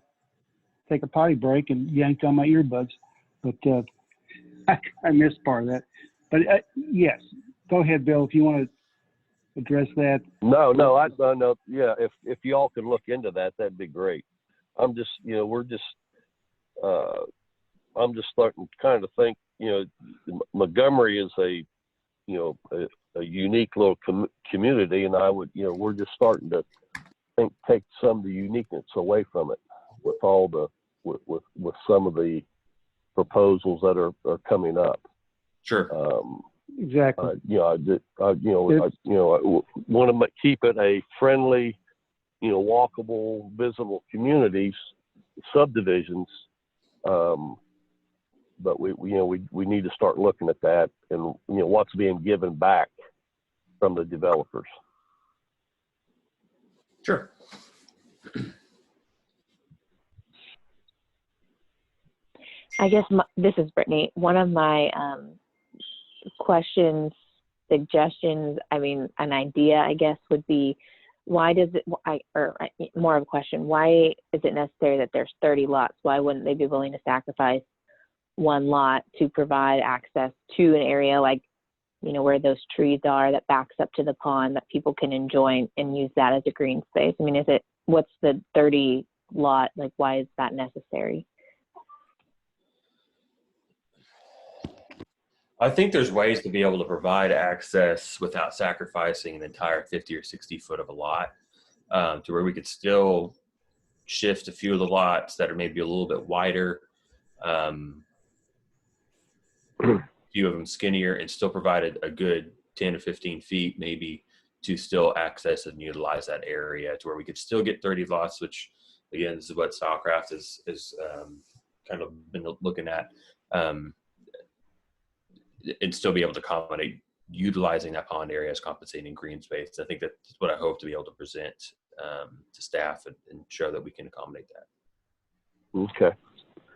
take a potty break and yanked on my earbuds, but I missed part of that. But yes, go ahead, Bill, if you want to address that. No, I know. Yeah, if y'all could look into that, that'd be great. I'm just, I'm just starting kind of think, Montgomery is a unique little community, and I would, we're just starting to take some of the uniqueness away from it with all the with some of the proposals that are coming up. Sure. Exactly. I want to keep it a friendly, walkable, visible communities, subdivisions. But we need to start looking at that, and what's being given back from the developers. Sure. I guess this is Brittany. One of my questions, suggestions, an idea, I guess, would be, why does it, more of a question, why is it necessary that there's 30 lots? Why wouldn't they be willing to sacrifice one lot to provide access to an area like, where those trees are that backs up to the pond that people can enjoy and use that as a green space? What's the 30 lot, why is that necessary? I think there's ways to be able to provide access without sacrificing an entire 50 or 60 foot of a lot, to where we could still shift a few of the lots that are maybe a little bit wider, a few of them skinnier, and still provided a good 10 to 15 feet maybe to still access and utilize that area, to where we could still get 30 lots, which again, this is what Stylecraft is kind of been looking at. and still be able to accommodate utilizing that pond area as compensating green space. I think that's what I hope to be able to present to staff and show that we can accommodate that. Okay.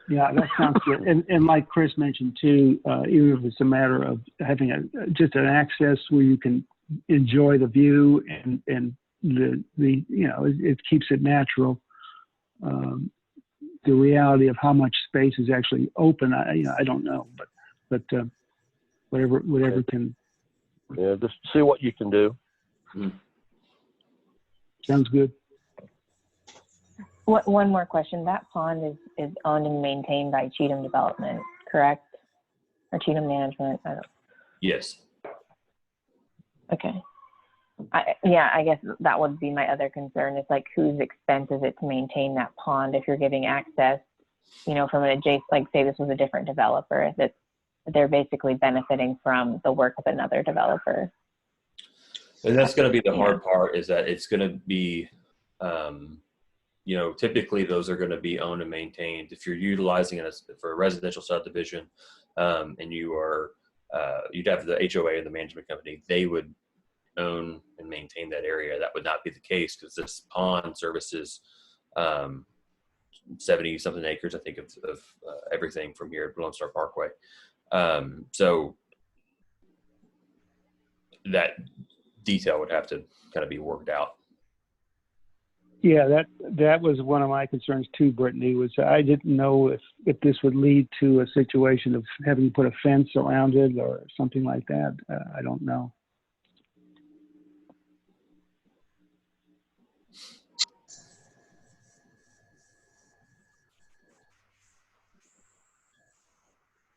Yeah, that sounds good. And like Chris mentioned too, even if it's a matter of having just an access where you can enjoy the view and the you know, it keeps it natural. The reality of how much space is actually open, I don't know, but whatever can. Yeah, just see what you can do. Sounds good. One more question. That pond is owned and maintained by Cheatham Development, correct? Or Cheatham Management? Yes. Okay. I guess that would be my other concern. It's like, whose expense is it to maintain that pond if you're giving access, you know, from an adjacent, like say this was a different developer, that they're basically benefiting from the work of another developer. And that's going to be the hard part, is that it's going to be, you know, typically those are going to be owned and maintained. If you're utilizing it for a residential subdivision, and you are, you'd have the HOA and the management company, they would own and maintain that area. That would not be the case because this pond services 70 something acres, I think, of everything from here at Lonestar Parkway. So that detail would have to kind of be worked out. Yeah, that was one of my concerns too, Brittany, was I didn't know if this would lead to a situation of having to put a fence around it or something like that. I don't know.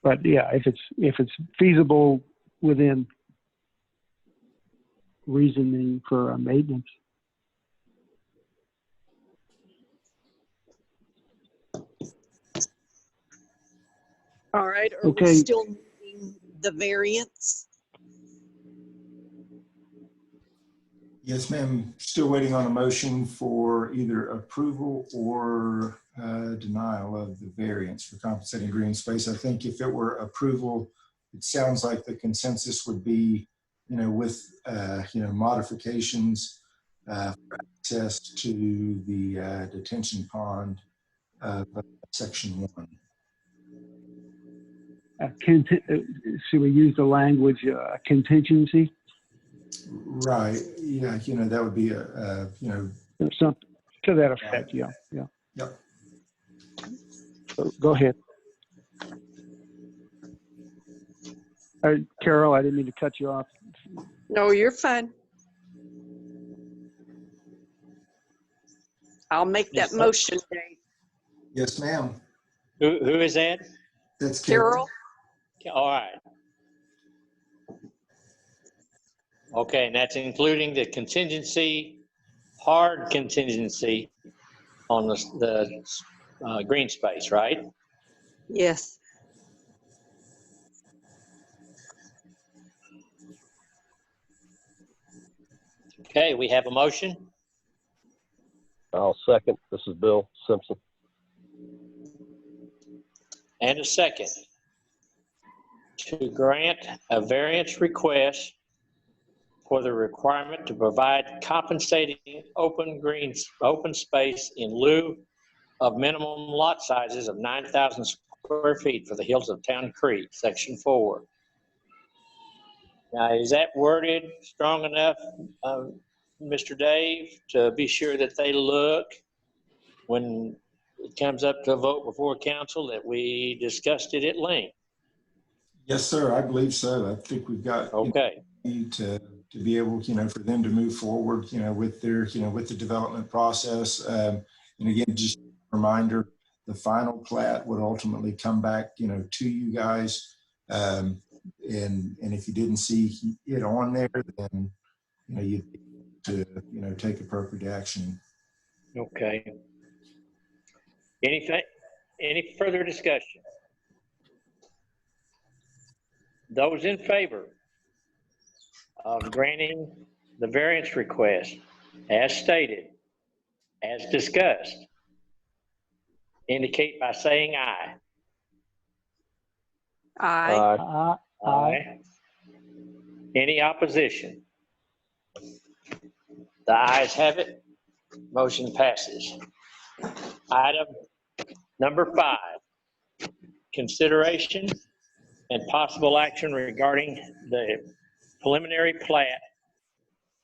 But yeah, if it's feasible within reasoning for maintenance. All right, are we still needing the variance? Yes, ma'am. Still waiting on a motion for either approval or denial of the variance for compensating green space. I think if it were approval, it sounds like the consensus would be, you know, with, you know, modifications for access to the detention pond of section 1. Should we use the language contingency? Right. Yeah. You know, that would be a you know, Or something to that effect. Yeah. Yep. So go ahead. Carol, I didn't mean to cut you off. No, you're fine. I'll make that motion, Dave. Yes, ma'am. Who is that? That's Carol? All right. Okay, and that's including the contingency, hard contingency on the green space, right? Yes. Okay, we have a motion. I'll second. This is Bill Simpson. And a second to grant a variance request for the requirement to provide compensating open space in lieu of minimum lot sizes of 9,000 square feet for the hills of Town Creek, section 4. Now, is that worded strong enough, Mr. Dave, to be sure that they look when it comes up to a vote before council that we discussed it at length? Yes, sir. I believe so. I think we've got Okay. To be able, you know, for them to move forward, you know, with their, you know, with the development process. And again, just a reminder, the final plat would ultimately come back, you know, to you guys. And if you didn't see it on there, then, you know, you to, you know, take appropriate action. Okay. Any further discussion? Those in favor of granting the variance request as stated, as discussed, indicate by saying aye. Aye. Aye. Any opposition? The ayes have it. Motion passes. Item number 5, consideration and possible action regarding the preliminary plat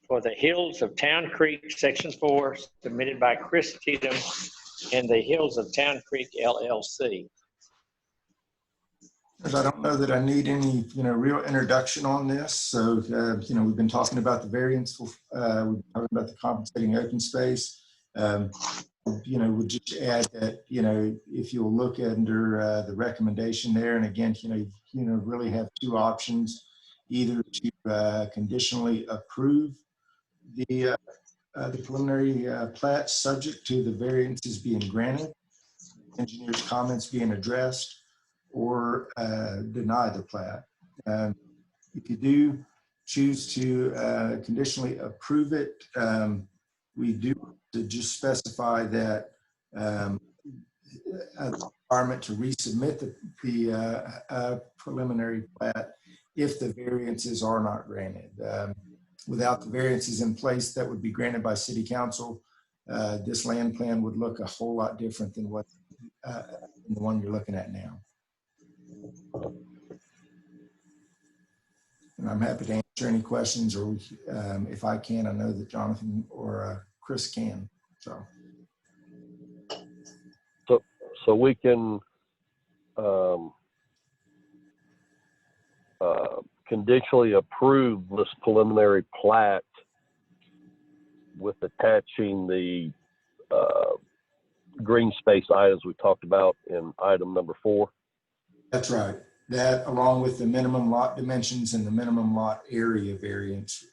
for the Hills of Town Creek, Section 4, submitted by Chris Cheatham and the Hills of Town Creek LLC. I don't know that I need any, real introduction on this. So, we've been talking about the variance, we've been talking about the compensating open space. Would just add that, if you'll look under the recommendation there, and again, really have 2 options, either to conditionally approve the preliminary plat subject to the variances being granted, engineer's comments being addressed, or deny the plat. If you do choose to conditionally approve it, we do to just specify that a requirement to resubmit the preliminary plat if the variances are not granted. Without the variances in place that would be granted by City Council, this land plan would look a whole lot different than what the one you're looking at now. And I'm happy to answer any questions, or if I can, I know that Jonathan or Chris can. So we can conditionally approve this preliminary plat with attaching the green space items we talked about in item number 4. That's right. That, along with the minimum lot dimensions and the minimum lot area variance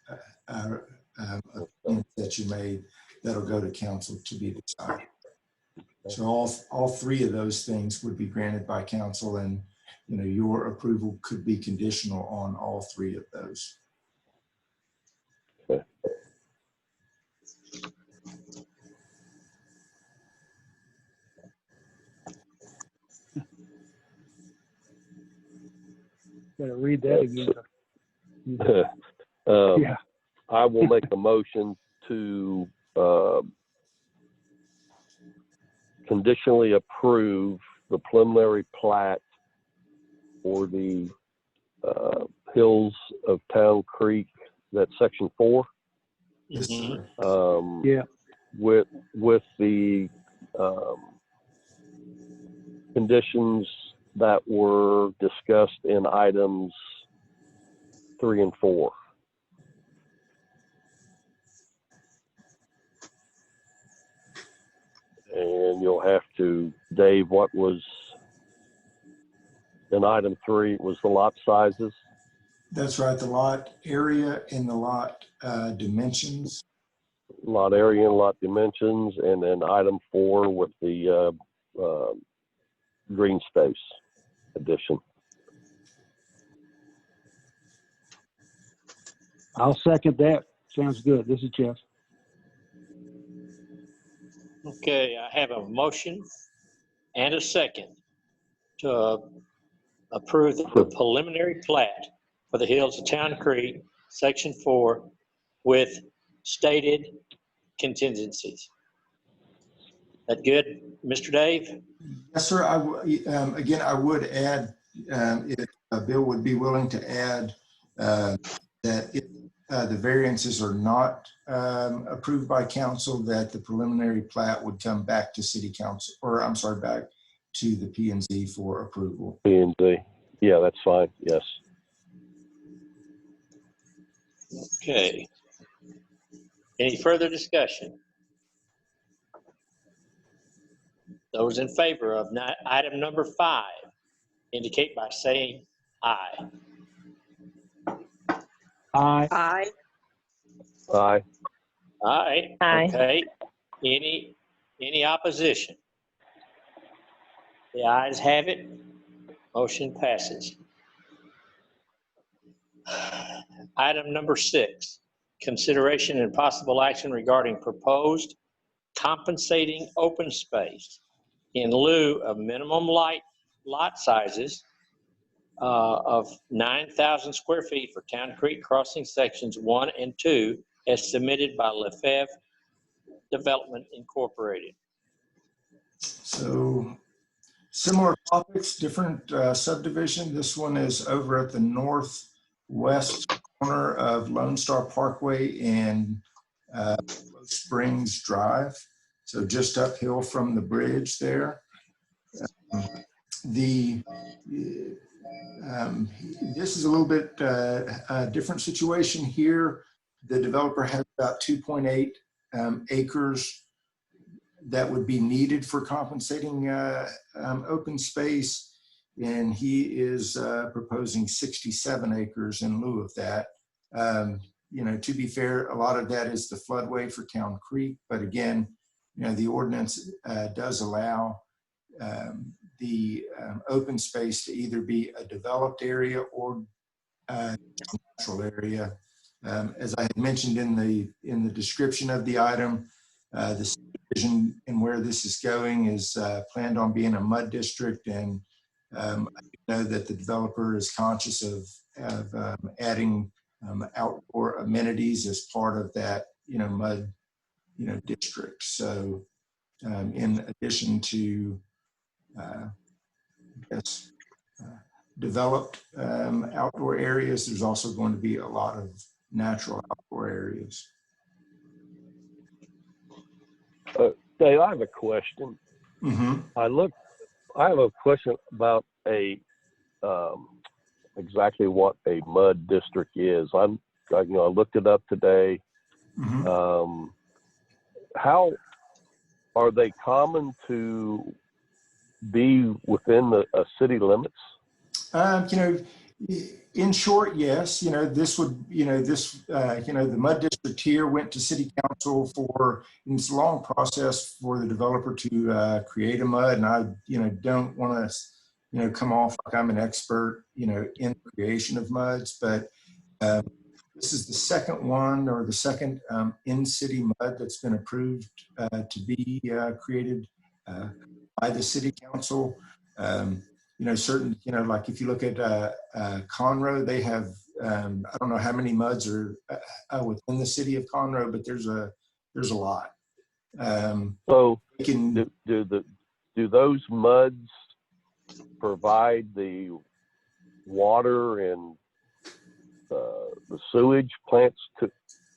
that you made, that'll go to council to be decided. So all 3 of those things would be granted by council, and your approval could be conditional on all 3 of those. Okay. Gotta read that again. Yeah. I will make a motion to conditionally approve the preliminary plat for the Hills of Town Creek, that's Section 4. Yes, sir. Yeah. With the conditions that were discussed in items 3 and 4. And you'll have to, Dave, what was in item 3 was the lot sizes? That's right. The lot area and the lot dimensions. Lot area and lot dimensions, and then item 4 with the green space addition. I'll second that. Sounds good. This is Jeff. Okay, I have a motion and a second to approve the preliminary plat for the Hills of Town Creek, Section 4, with stated contingencies. That good, Mr. Dave? Yes, sir. Again, I would add, if Bill would be willing to add that if the variances are not approved by council, that the preliminary plat would come back to City Council, or I'm sorry, back to the P&Z for approval. P&Z, yeah, that's fine. Yes. Okay. Any further discussion? Those in favor of item number 5 indicate by saying aye. Aye. Aye. Aye. Aye. Aye. Okay. Any opposition? The ayes have it. Motion passes. Item number 6, consideration and possible action regarding proposed compensating open space in lieu of minimum lot sizes of 9,000 square feet for Town Creek Crossing Sections 1 and 2 as submitted by Lefebvre Development Incorporated. So similar topics, different subdivision. This one is over at the northwest corner of Lonestar Parkway and Springs Drive. So just uphill from the bridge there. This is a little bit a different situation here. The developer has about 2.8 acres that would be needed for compensating open space, and he is proposing 67 acres in lieu of that. You know, to be fair, a lot of that is the floodway for Town Creek, but again, you know, the ordinance does allow the open space to either be a developed area or a natural area. As I had mentioned in the description of the item, the subdivision and where this is going is planned on being a mud district, and I know that the developer is conscious of adding outdoor amenities as part of that, you know, mud, you know, district. So in addition to developed outdoor areas, there's also going to be a lot of natural outdoor areas. Dave, I have a question. Mm-hmm. I have a question about exactly what a mud district is. I looked it up today. Mm-hmm. How are they common to be within the city limits? You know, in short, yes. You know, this would, you know, the mud district here went to city council and it's a long process for the developer to create a mud. And I, you know, don't want to, you know, come off like I'm an expert, you know, in the creation of muds, but this is the second one, or the second in-city mud that's been approved to be created by the city council. You know, certain, you know, like if you look at Conroe, they have, I don't know how many muds are within the city of Conroe, but there's a lot. So do those muds provide the water and the sewage plants to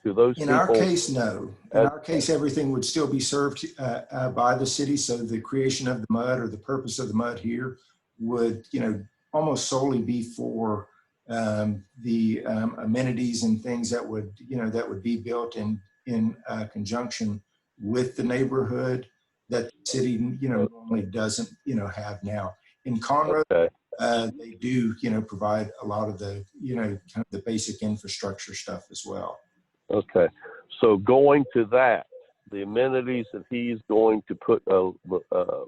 those people? In our case, no. In our case, everything would still be served by the city. So the creation of the mud, or the purpose of the mud here, would, you know, almost solely be for the amenities and things that would, you know, that would be built in conjunction with the neighborhood that the city, you know, normally doesn't, you know, have now. In Conroe, Okay. they do, you know, provide a lot of the, you know, kind of the basic infrastructure stuff as well. Okay. So going to that, the amenities that he's going to put, Mr.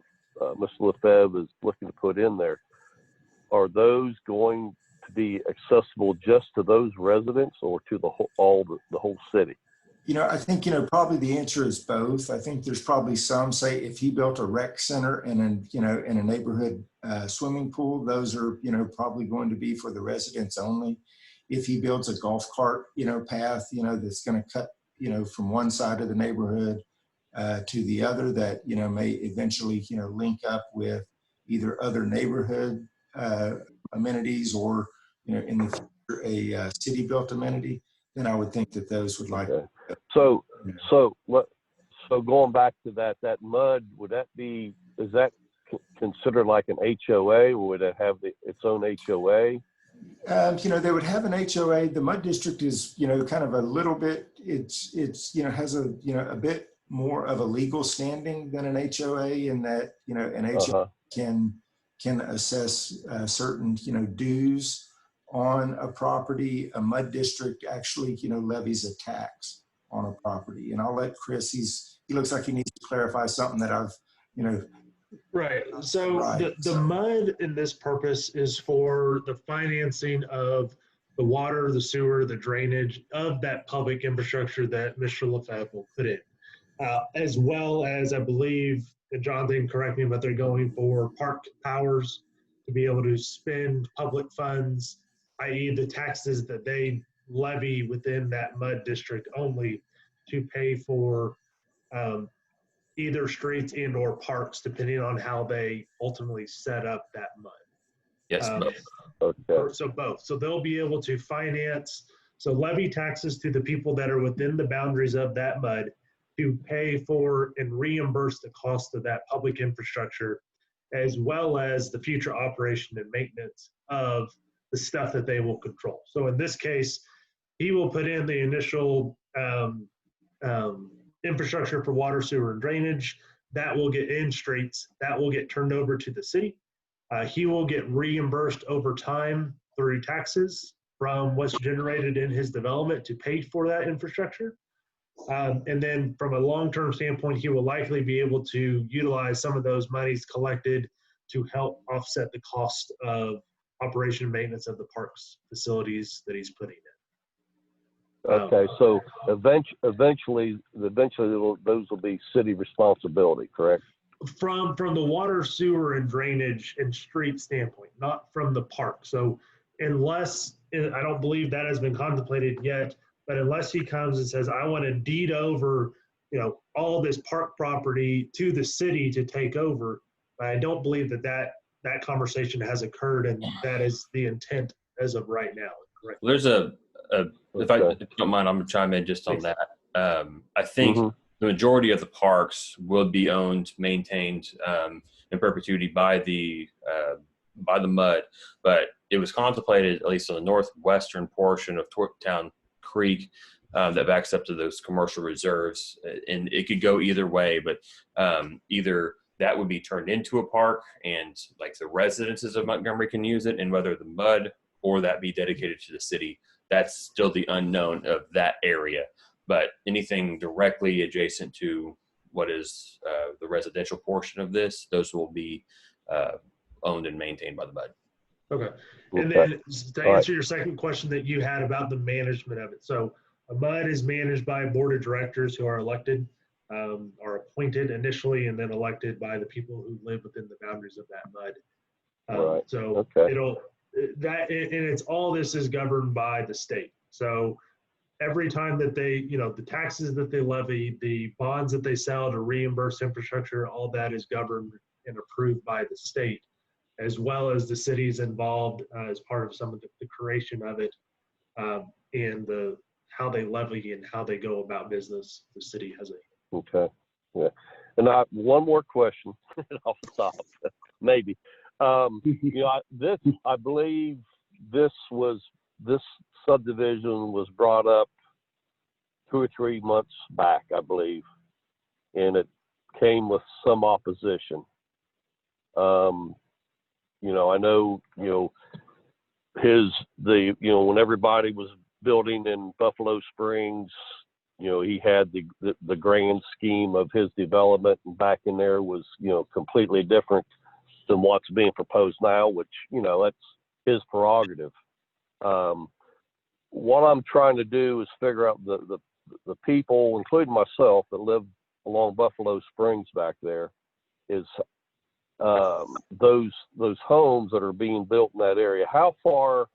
Lefebvre is looking to put in there, are those going to be accessible just to those residents or to the whole city? You know, I think, you know, probably the answer is both. I think there's probably some, say, if he built a rec center and you know, in a neighborhood swimming pool, those are, you know, probably going to be for the residents only. If he builds a golf cart, you know, path, you know, that's going to cut, you know, from one side of the neighborhood to the other, that, you know, may eventually, you know, link up with either other neighborhood amenities or, you know, in the future, a city built amenity, then I would think that those would like. Okay. So going back to that mud, is that considered like an HOA, or would it have its own HOA? You know, they would have an HOA. The mud district is, you know, kind of a little bit, it's, you know, has a, you know, a bit more of a legal standing than an HOA, in that, you know, an HOA can assess certain, you know, dues on a property. A mud district actually, you know, levies a tax on a property. And I'll let Chris, he looks like he needs to clarify something that I've, you know. Right. So the mud in this purpose is for the financing of the water, the sewer, the drainage of that public infrastructure that Mr. Lefebvre will put in, as well as, I believe, and Jonathan, correct me, but they're going for park powers to be able to spend public funds, i.e. the taxes that they levy within that MUD district only, to pay for either streets and or parks, depending on how they ultimately set up that MUD. Yes, both. Okay. So both. So they'll be able to finance, so levy taxes to the people that are within the boundaries of that MUD to pay for and reimburse the cost of that public infrastructure, as well as the future operation and maintenance of the stuff that they will control. So in this case, he will put in the initial infrastructure for water, sewer, and drainage. That will get in streets. That will get turned over to the city. He will get reimbursed over time through taxes from what's generated in his development to pay for that infrastructure. And then from a long-term standpoint, he will likely be able to utilize some of those monies collected to help offset the cost of operation and maintenance of the parks facilities that he's putting in. Okay, so eventually those will be city responsibility, correct? From the water, sewer, and drainage and street standpoint, not from the park. So unless, I don't believe that has been contemplated yet, but unless he comes and says, I want to deed over, all this park property to the city to take over, I don't believe that conversation has occurred, and that is the intent as of right now. Correct. There's if you don't mind, I'm gonna chime in just on that. I think the majority of the parks will be owned, maintained in perpetuity by the MUD, but it was contemplated, at least on the northwestern portion of Town Creek, that backs up to those commercial reserves, and it could go either way, but either that would be turned into a park and like the residences of Montgomery can use it, and whether the MUD or that be dedicated to the city, that's still the unknown of that area. But anything directly adjacent to what is the residential portion of this, those will be owned and maintained by the MUD. Okay. And then to answer your second question that you had about the management of it. So a MUD is managed by a board of directors who are elected, are appointed initially, and then elected by the people who live within the boundaries of that MUD. So it's all this is governed by the state. So every time that they, the taxes that they levy, the bonds that they sell to reimburse infrastructure, all that is governed and approved by the state, as well as the cities involved as part of some of the creation of it, and how they levy and how they go about business. The city has a. Okay. Yeah. And one more question, and I'll stop. Maybe. I believe this subdivision was brought up 2 or 3 months back, I believe, and it came with some opposition. I know, when everybody was building in Buffalo Springs, he had the grand scheme of his development, and back in there was, completely different than what's being proposed now, which, that's his prerogative. What I'm trying to do is figure out the people, including myself, that live along Buffalo Springs back there, is those homes that are being built in that area. How far?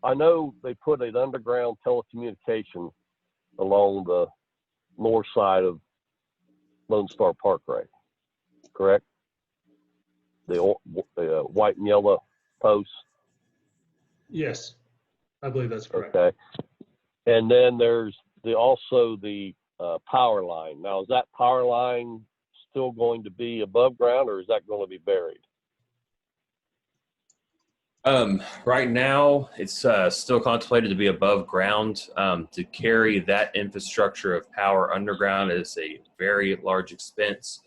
I know they put an underground telecommunication along the north side of Lonestar Parkway, correct? The white and yellow posts. Yes, I believe that's correct. Okay. And then there's also the power line. Now, is that power line still going to be above ground, or is that going to be buried? Right now, it's still contemplated to be above ground. To carry that infrastructure of power underground is a very large expense.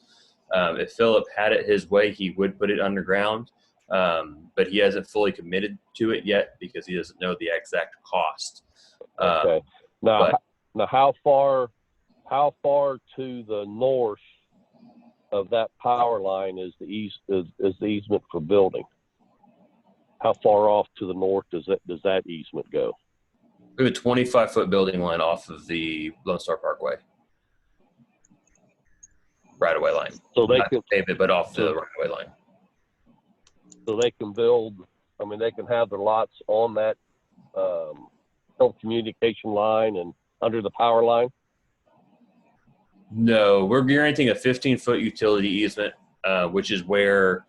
If Philip had it his way, he would put it underground, but he hasn't fully committed to it yet because he doesn't know the exact cost. Okay. Now, how far to the north of that power line is the easement for building? How far off to the north does that easement go? We have a 25-foot building line off of the Lonestar Parkway. Right-of-way line. So they Not can pave it, but off the right-of-way line. so they can build, I mean, they can have their lots on that telecommunication line and under the power line? No, we're granting a 15-foot utility easement, which is where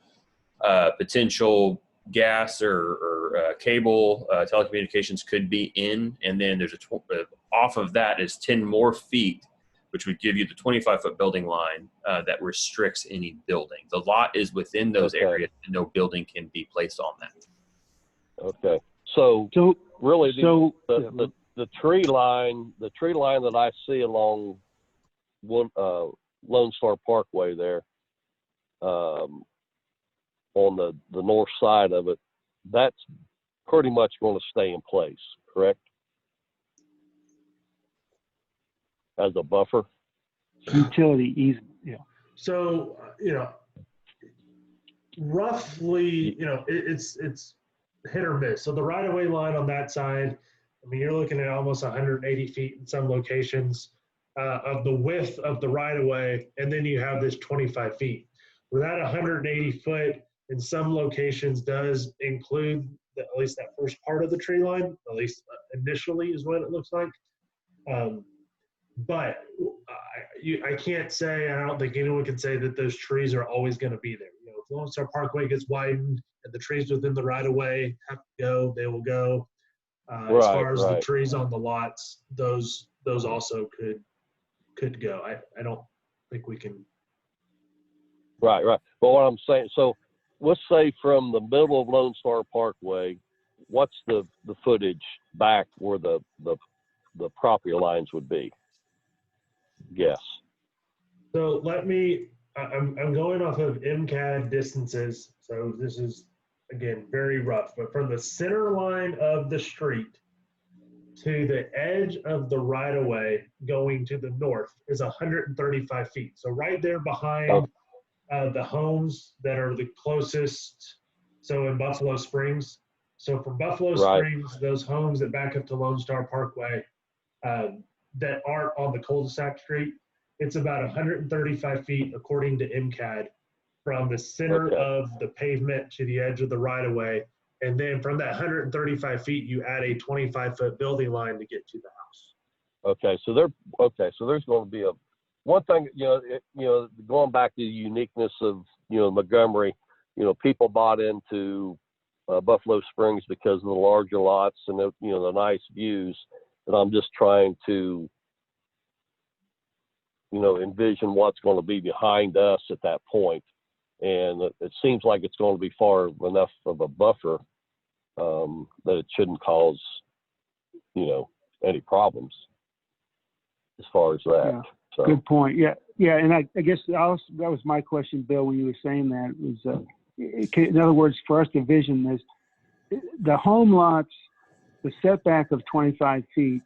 potential gas or cable telecommunications could be in, and then there's off of that is 10 more feet, which would give you the 25-foot building line that restricts any building. The lot is within those areas, and no building can be placed on that. Okay. So really, the tree line that I see along Lonestar Parkway there, on the north side of it, that's pretty much going to stay in place, correct? As a buffer? Utility easement, yeah. So, roughly, it's hit or miss. So the right-of-way line on that side, I mean, you're looking at almost 180 feet in some locations of the width of the right-of-way, and then you have this 25 feet. Where that 180 foot in some locations does include at least that first part of the tree line, at least initially is what it looks like. But I can't say, I don't think anyone can say that those trees are always going to be there. If Lonestar Parkway gets widened and the trees within the right of way have to go, they will go. As far as the trees on the lots, those also could go. I don't think we can. Right. But what I'm saying, so let's say from the middle of Lonestar Parkway, what's the footage back where the property lines would be? Yes. So I'm going off of MCAD distances. So this is, again, very rough, but from the center line of the street to the edge of the right of way going to the north is 135 feet. So right there behind the homes that are the closest. So in Buffalo Springs. So from Buffalo Springs, those homes that back up to Lonestar Parkway, that aren't on the cul-de-sac street, it's about 135 feet according to MCAD from the center of the pavement to the edge of the right-of-way. And then from that 135 feet, you add a 25-foot building line to get to the house. Okay, so there's going to be one thing, going back to the uniqueness of, Montgomery, people bought into Buffalo Springs because of the larger lots and the nice views. And I'm just trying to, envision what's going to be behind us at that point. And it seems like it's going to be far enough of a buffer that it shouldn't cause, any problems as far as that. Yeah. So. Good point. Yeah. And I guess that was my question, Bill, when you were saying that. Was in other words, for us to vision this, the home lots, the setback of 25 feet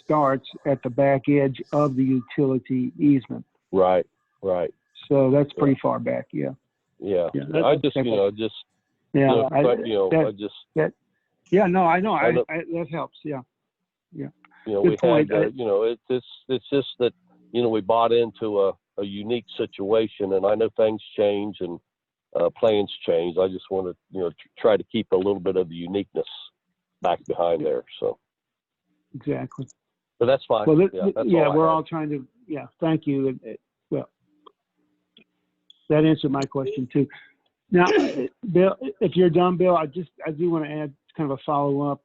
starts at the back edge of the utility easement. Right. So that's pretty far back. Yeah. I just, Yeah. No, I know. That helps. Yeah. We had, it's just that, we bought into a unique situation, and I know things change and plans change. I just want to, try to keep a little bit of the uniqueness back behind there. So. Exactly. But that's fine. Well, we're all trying to, thank you. Well, that answered my question too. Now, Bill, if you're done, Bill, I do want to add kind of a follow-up.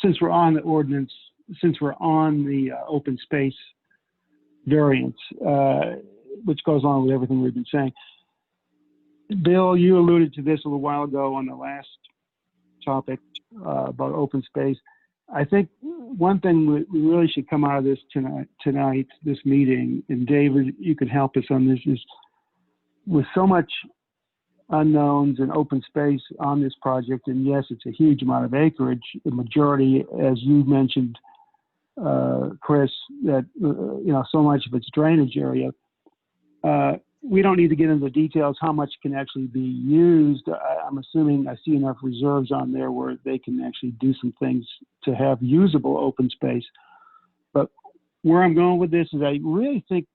Since we're on the ordinance, since we're on the open space variance, which goes on with everything we've been saying. Bill, you alluded to this a little while ago on the last topic about open space. I think one thing we really should come out of this tonight, this meeting, and David, you could help us on this, is with so much unknowns and open space on this project, and yes, it's a huge amount of acreage, the majority, as you mentioned, Chris, that, so much of it's drainage area. We don't need to get into the details how much can actually be used. I'm assuming I see enough reserves on there where they can actually do some things to have usable open space. But where I'm going with this is I really think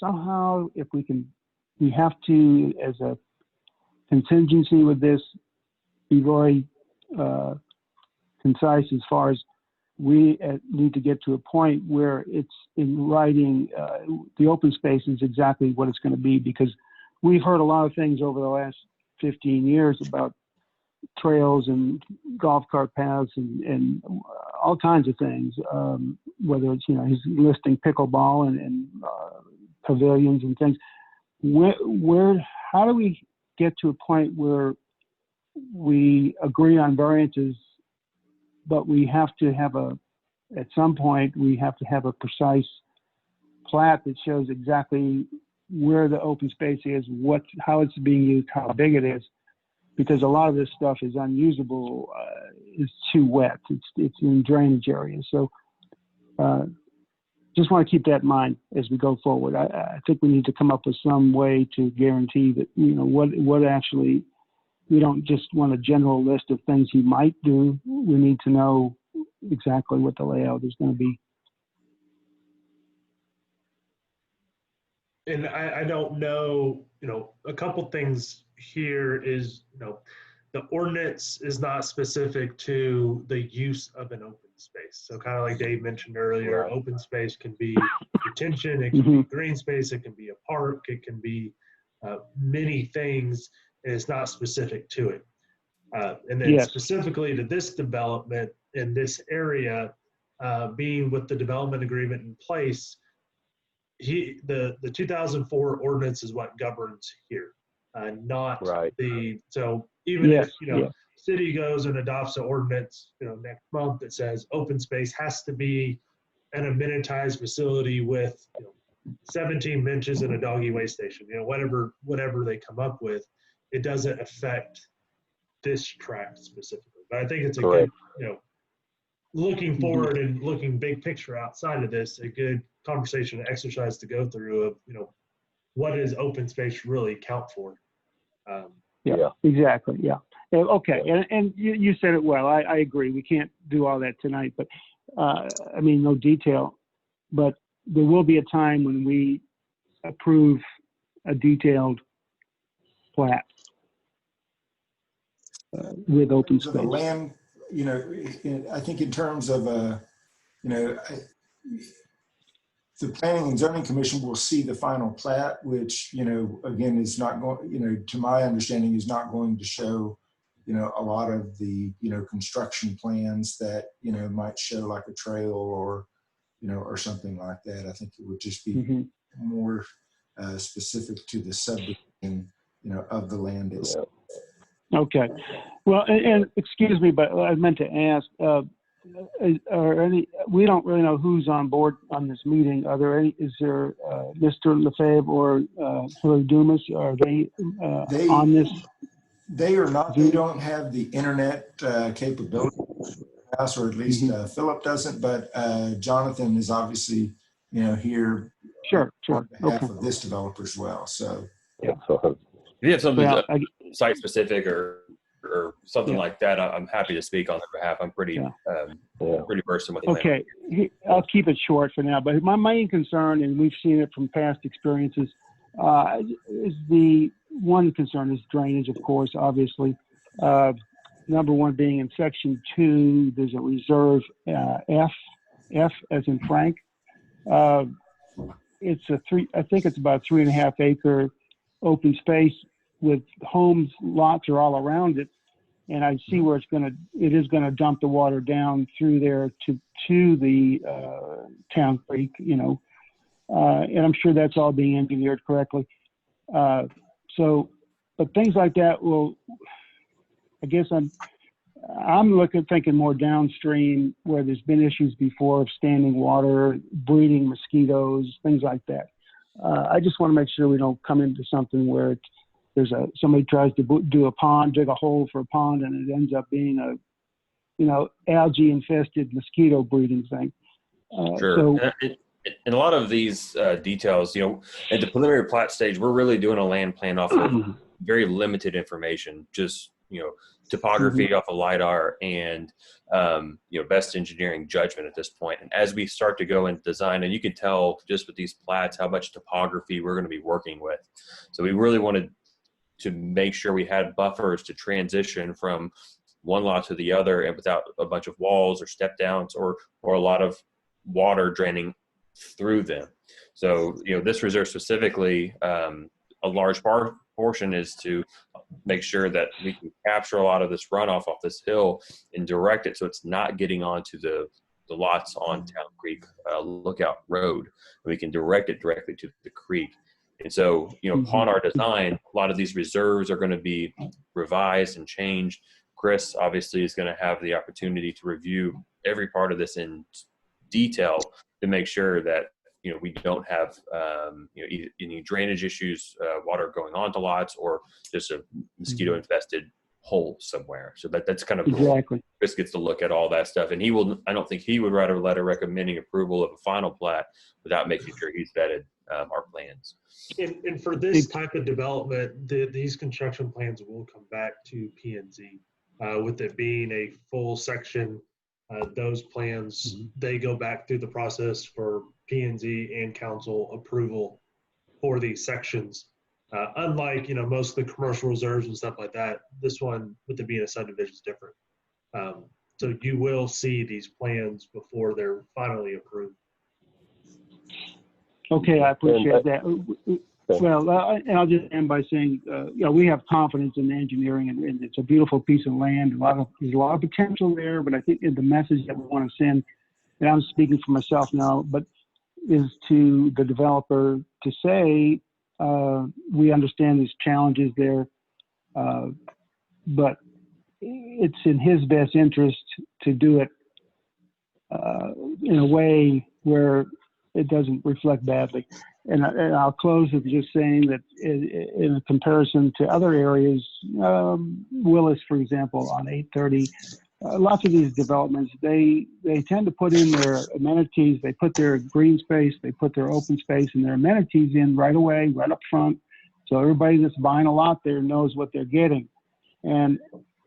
somehow if we have to, as a contingency with this, be very concise as far as we need to get to a point where it's in writing, the open space is exactly what it's going to be, because we've heard a lot of things over the last 15 years about trails and golf cart paths and all kinds of things, whether it's, he's listing pickleball and pavilions and things. How do we get to a point where we agree on variances, but we have to have at some point, we have to have a precise plat that shows exactly where the open space is, how it's being used, how big it is, because a lot of this stuff is unusable, it's too wet, it's in drainage areas. So just want to keep that in mind as we go forward. I think we need to come up with some way to guarantee that, what actually, we don't just want a general list of things he might do. We need to know exactly what the layout is going to be. And I don't know, a couple things here is, the ordinance is not specific to the use of an open space. So kind of like Dave mentioned earlier, open space can be detention, it can be green space, it can be a park, it can be many things, and it's not specific to it. And then specifically to this development in this area, being with the development agreement in place, the 2004 ordinance is what governs here, not so even if, city goes and adopts an ordinance, next month that says open space has to be an amenitized facility with 17 benches and a doggy waste station, whatever they come up with, it doesn't affect this tract specifically. But I think it's a good, looking forward and looking big picture outside of this, a good conversation and exercise to go through of, what does open space really count for? Exactly. Yeah. Okay. And you said it well. I agree. We can't do all that tonight, but no detail, but there will be a time when we approve a detailed plat with open space. The land, I think in terms of, the Planning and Zoning Commission will see the final plat, which, again, is not going, to my understanding, is not going to show, a lot of the, construction plans that, might show like a trail or, or something like that. I think it would just be more specific to the subdivision, of the land itself. Okay. Well, and excuse me, but I meant to ask, we don't really know who's on board on this meeting. Is there Mr. Lefebvre or Hillary Dumas? Are they on this? They are not. They don't have the internet capability, or at least Philip doesn't. But Jonathan is obviously, here. Sure. On behalf of this developer as well. So if you have something site specific or something like that, I'm happy to speak on their behalf. I'm pretty versed in what they Okay, I'll keep it short for now. But my main concern, and we've seen it from past experiences, is the one concern is drainage, of course, obviously. Number one being in section 2, there's a reserve F as in Frank. It's I think it's about 3.5 acre open space with homes, lots are all around it. And I see where it is going to dump the water down through there to the town creek, and I'm sure that's all being engineered correctly. But things like that I guess I'm thinking more downstream where there's been issues before of standing water, breeding mosquitoes, things like that. I just want to make sure we don't come into something where somebody tries to do a pond, dig a hole for a pond, and it ends up being a, algae infested mosquito breeding thing. Sure. And a lot of these details, at the preliminary plat stage, we're really doing a land plan off of very limited information, just, topography off of LiDAR and, best engineering judgment at this point. And as we start to go into design, and you can tell just with these plats how much topography we're going to be working with. So we really wanted to make sure we had buffers to transition from one lot to the other, and without a bunch of walls or step downs or a lot of water draining through them. So, this reserve specifically, a large portion is to make sure that we can capture a lot of this runoff off this hill and direct it so it's not getting onto the lots on Town Creek Lookout Road. We can direct it directly to the creek. And so, upon our design, a lot of these reserves are going to be revised and changed. Chris obviously is going to have the opportunity to review every part of this in detail to make sure that we don't have any drainage issues, water going onto lots, or just a mosquito infested hole somewhere. So that's kind of exactly. Chris gets to look at all that stuff, and I don't think he would write a letter recommending approval of a final plat without making sure he's vetted our plans. And for this type of development, these construction plans will come back to P&Z. With it being a full section, those plans, they go back through the process for P&Z and council approval for these sections. Unlike, most of the commercial reserves and stuff like that, this one, with it being a subdivision, is different. So you will see these plans before they're finally approved. Okay, I appreciate that. Well, and I'll just end by saying, we have confidence in the engineering, and it's a beautiful piece of land. There's a lot of potential there, but I think the message that we want to send, and I'm speaking for myself now, but is to the developer to say, we understand there's challenges there, but it's in his best interest to do it in a way where it doesn't reflect badly. And I'll close with just saying that in a comparison to other areas, Willis, for example, on 830, lots of these developments, they tend to put in their amenities, they put their green space, they put their open space and their amenities in right away, right up front. So everybody that's buying a lot there knows what they're getting. And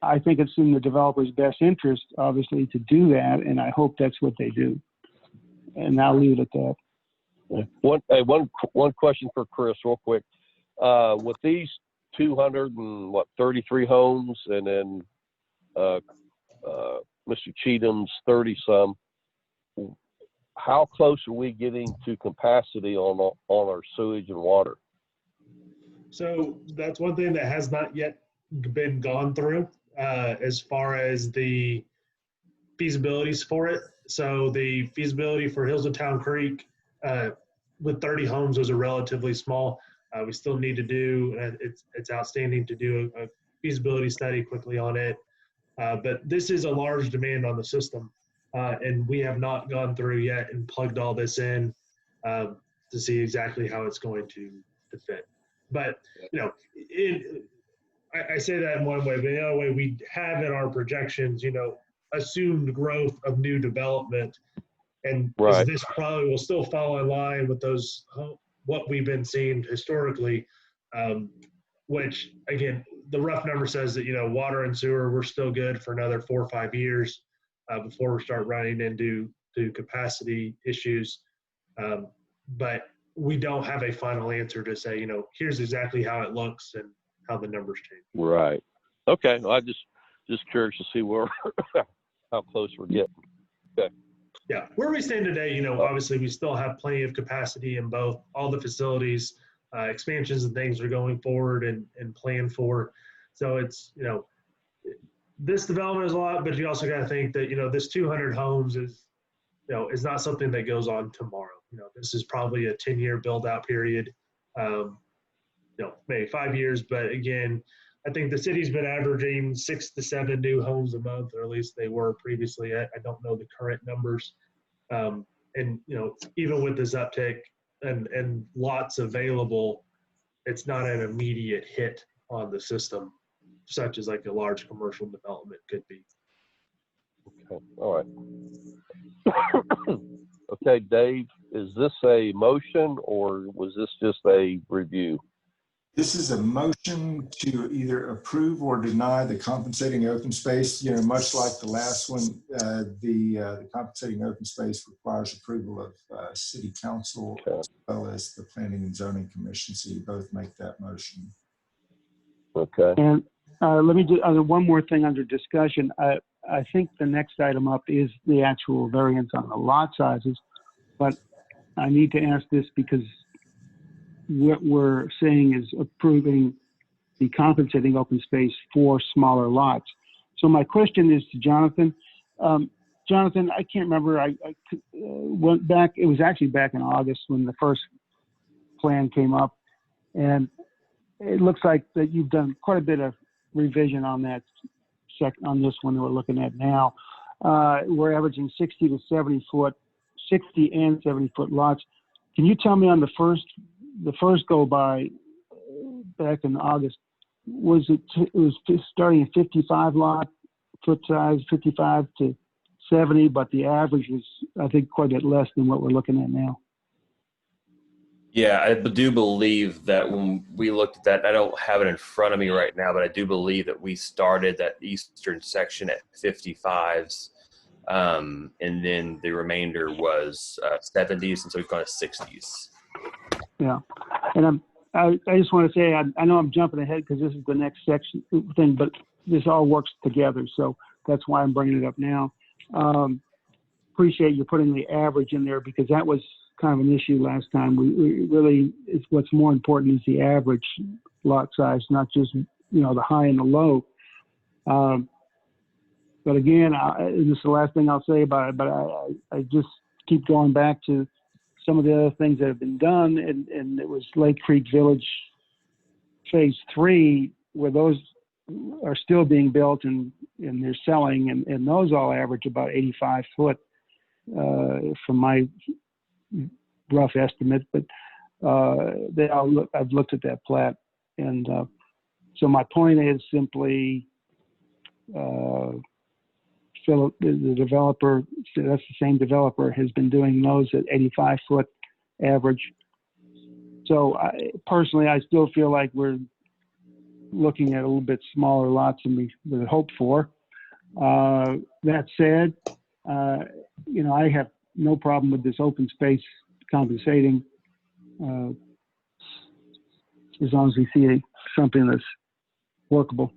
I think it's in the developer's best interest, obviously, to do that, and I hope that's what they do. And I'll leave it at that. One question for Chris, real quick. With these 233 homes, and then Mr. Cheatham's 30-some, how close are we getting to capacity on our sewage and water? So that's one thing that has not yet been gone through as far as the feasibilities for it. So the feasibility for Hills of Town Creek with 30 homes was a relatively small. We still need to do, it's outstanding to do a feasibility study quickly on it. But this is a large demand on the system. And we have not gone through yet and plugged all this in to see exactly how it's going to fit. But, I say that in one way, but the other way, we have in our projections, assumed growth of new development. And right. This probably will still fall in line with those, what we've been seeing historically, which, again, the rough number says that, water and sewer, we're still good for another 4 or 5 years before we start running into capacity issues. But we don't have a final answer to say, here's exactly how it looks and how the numbers change. Right. Okay. I just curious to see how close we're getting. Okay. Yeah. Where we stand today, obviously we still have plenty of capacity in all the facilities. Expansions and things are going forward and planned for. So it's, this development is a lot, but you also got to think that, this 200 homes is not something that goes on tomorrow. This is probably a 10-year build out period, maybe 5 years. But again, I think the city's been averaging 6 to 7 new homes a month, or at least they were previously. I don't know the current numbers. And, even with this uptick and lots available, it's not an immediate hit on the system, such as like a large commercial development could be. Okay. All right. Okay, Dave, is this a motion or was this just a review? This is a motion to either approve or deny the compensating open space. Much like the last one, the compensating open space requires approval of City Council as well as the Planning and Zoning Commission. So you both make that motion. Okay. And let me do one more thing under discussion. I think the next item up is the actual variance on the lot sizes, but I need to ask this because what we're saying is approving the compensating open space for smaller lots. So my question is to Jonathan. Jonathan, I can't remember, I went back, it was actually back in August when the first plan came up, and it looks like that you've done quite a bit of revision on that on this one that we're looking at now. We're averaging 60 to 70 foot, 60 and 70 foot lots. Can you tell me on the first go by back in August, was it was starting at 55 lot foot size, 55 to 70, but the average was, I think, quite a bit less than what we're looking at now. Yeah, I do believe that when we looked at that, I don't have it in front of me right now, but I do believe that we started that eastern section at 55s, and then the remainder was 70s, and so we've gone to 60s. Yeah, and I just want to say, I know I'm jumping ahead because this is the next section thing, but this all works together, so that's why I'm bringing it up now. Appreciate you putting the average in there because that was kind of an issue last time. We really, it's what's more important is the average lot size, not just, the high and the low. But again, this is the last thing I'll say about it, but I just keep going back to some of the other things that have been done, and it was Lake Creek Village Phase 3, where those are still being built and they're selling, and those all average about 85 foot from my rough estimate, but I've looked at that plat, and so my point is simply Philip, the developer, that's the same developer, has been doing those at 85 foot average. So personally, I still feel like we're looking at a little bit smaller lots than we would hope for. That said, I have no problem with this open space compensating as long as we see something that's workable.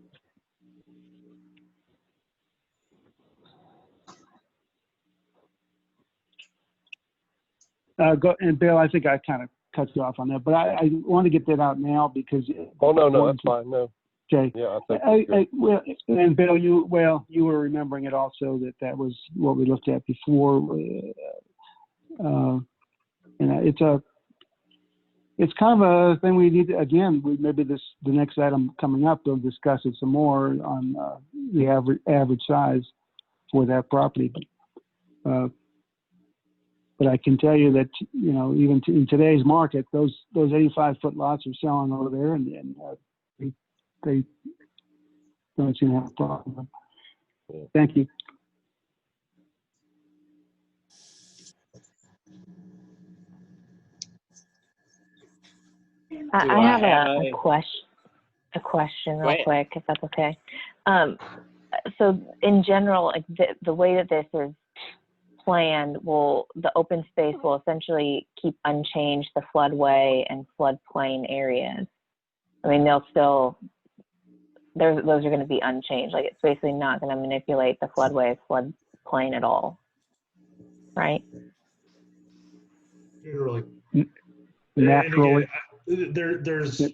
And Bill, I think I kind of cut you off on that, but I want to get that out now because. Oh, no, that's fine. No. Okay. Yeah, I think. Well, and Bill, you were remembering it also that was what we looked at before. And it's kind of a thing we need to, again, maybe the next item coming up, they'll discuss it some more on the average size for that property. But I can tell you that, even in today's market, those 85 foot lots are selling over there, and they don't seem to have a problem. Thank you. I have a question real quick, if that's okay. So in general, like the way that this is planned, the open space will essentially keep unchanged the floodway and floodplain areas. I mean, those are going to be unchanged. Like, it's basically not going to manipulate the floodway, floodplain at all, right? Generally. Naturally. Again,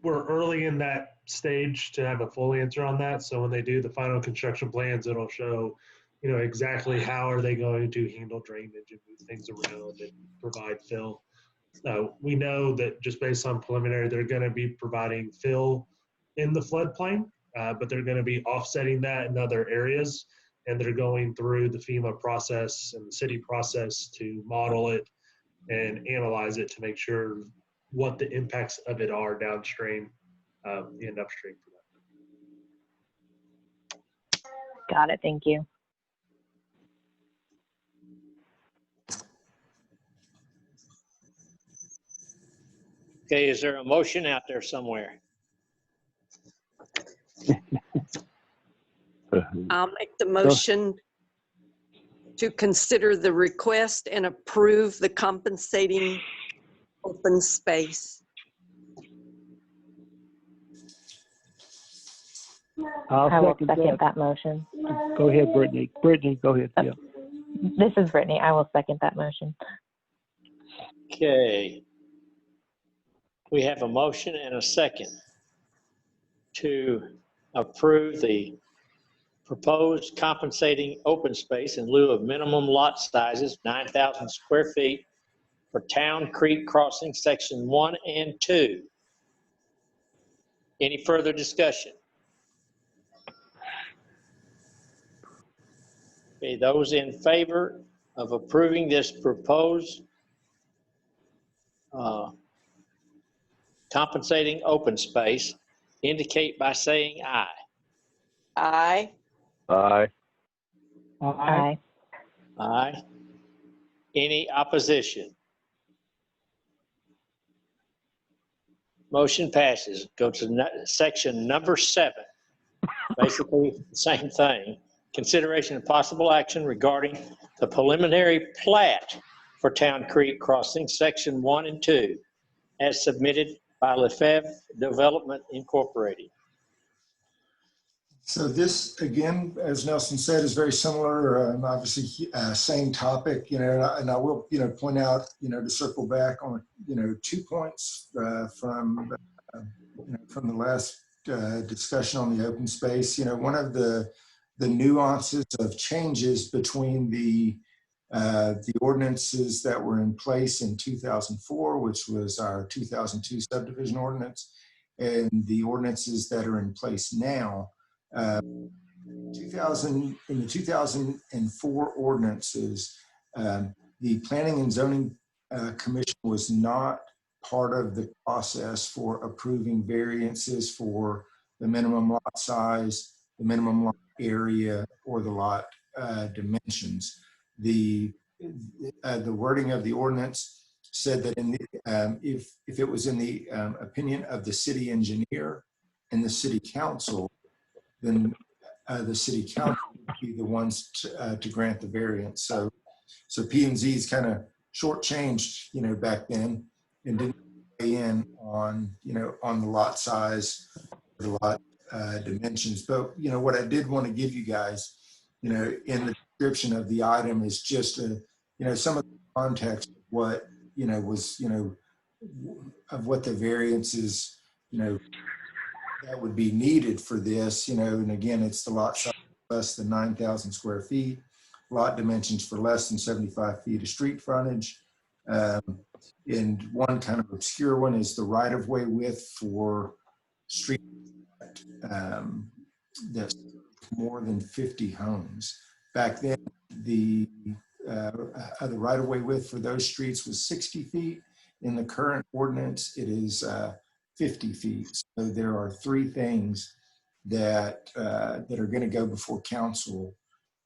we're early in that stage to have a full answer on that. So when they do the final construction plans, it'll show, exactly how are they going to handle drainage and move things around and provide fill. We know that just based on preliminary, they're going to be providing fill in the floodplain, but they're going to be offsetting that in other areas. And they're going through the FEMA process and the city process to model it and analyze it to make sure what the impacts of it are downstream and upstream for that. Got it. Thank you. Okay, is there a motion out there somewhere? I'll make the motion to consider the request and approve the compensating open space. I will second second that. that motion. Go ahead, Brittany. Brittany, go ahead. Yeah. This is Brittany. I will second that motion. Okay. We have a motion and a second to approve the proposed compensating open space in lieu of minimum lot sizes, 9,000 square feet for Town Creek Crossing, Section 1 and 2. Any further discussion? Okay, those in favor of approving this proposed compensating open space indicate by saying aye. Aye. Aye. Aye. Aye. Any opposition? Motion passes. Go to section number 7. Basically, the same thing. Consideration of possible action regarding the preliminary plat for Town Creek Crossing, Section 1 and 2, as submitted by Lefebvre Development Incorporated. So this, again, as Nelson said, is very similar, obviously, same topic, and I will, point out, to circle back on, 2 points from the last discussion on the open space. One of the nuances of changes between the ordinances that were in place in 2004, which was our 2002 subdivision ordinance, and the ordinances that are in place now. In the 2004 ordinances, the Planning and Zoning Commission was not part of the process for approving variances for the minimum lot size, the minimum lot area, or the lot dimensions. The wording of the ordinance said that if it was in the opinion of the city engineer and the city council, then the city council would be the ones to grant the variance. So P&Z's kind of shortchanged, back then, and didn't weigh in on, on the lot size, the lot dimensions. But what I did want to give you guys, in the description of the item is just some of the context of what was of what the variances that would be needed for this, and again, it's the lot size less than 9,000 square feet, lot dimensions for less than 75 feet of street frontage. And one kind of obscure one is the right-of-way width for street that's more than 50 homes. Back then, the right-of-way width for those streets was 60 feet. In the current ordinance, it is 50 feet. So there are 3 things that are going to go before council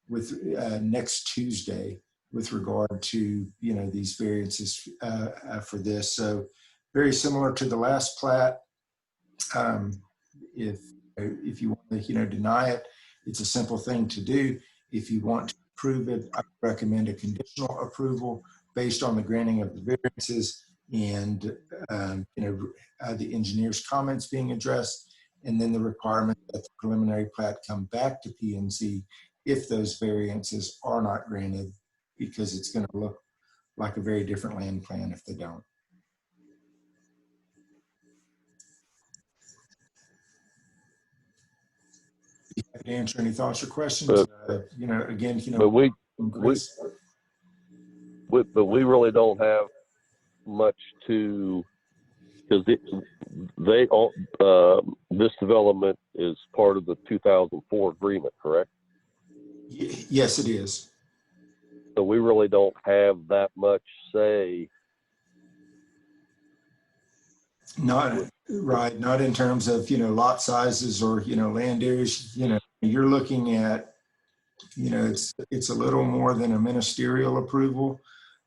with next Tuesday with regard to these variances for this. So very similar to the last plat. If you want to deny it, it's a simple thing to do. If you want to approve it, I recommend a conditional approval based on the granting of the variances and the engineer's comments being addressed, and then the requirement that the preliminary plat come back to P&Z if those variances are not granted, because it's going to look like a very different land plan if they don't. To answer any thoughts or questions, again, But we really don't have much to, because this development is part of the 2004 agreement, correct? Yes, it is. So we really don't have that much say. Not right, not in terms of lot sizes or land areas. You're looking at it's a little more than a ministerial approval,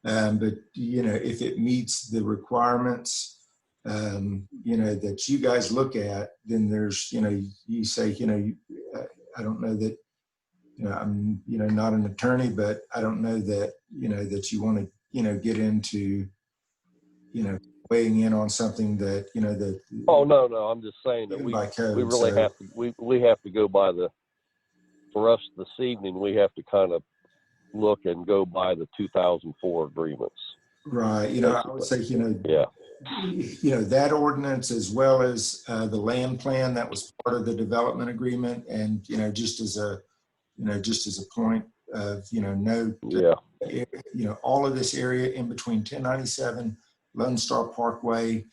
but if it meets the requirements that you guys look at, then there's you say I don't know that I'm not an attorney, but I don't know that that you want to get into weighing in on something that, that. Oh, no, I'm just saying that Given we by code, really so- have to, we have to go by for us this evening, we have to kind of look and go by the 2004 agreements. Right. I would say, Yeah. That ordinance as well as the land plan that was part of the development agreement. And, just as a point of, note, Yeah. all of this area in between 1097, Lonestar Parkway,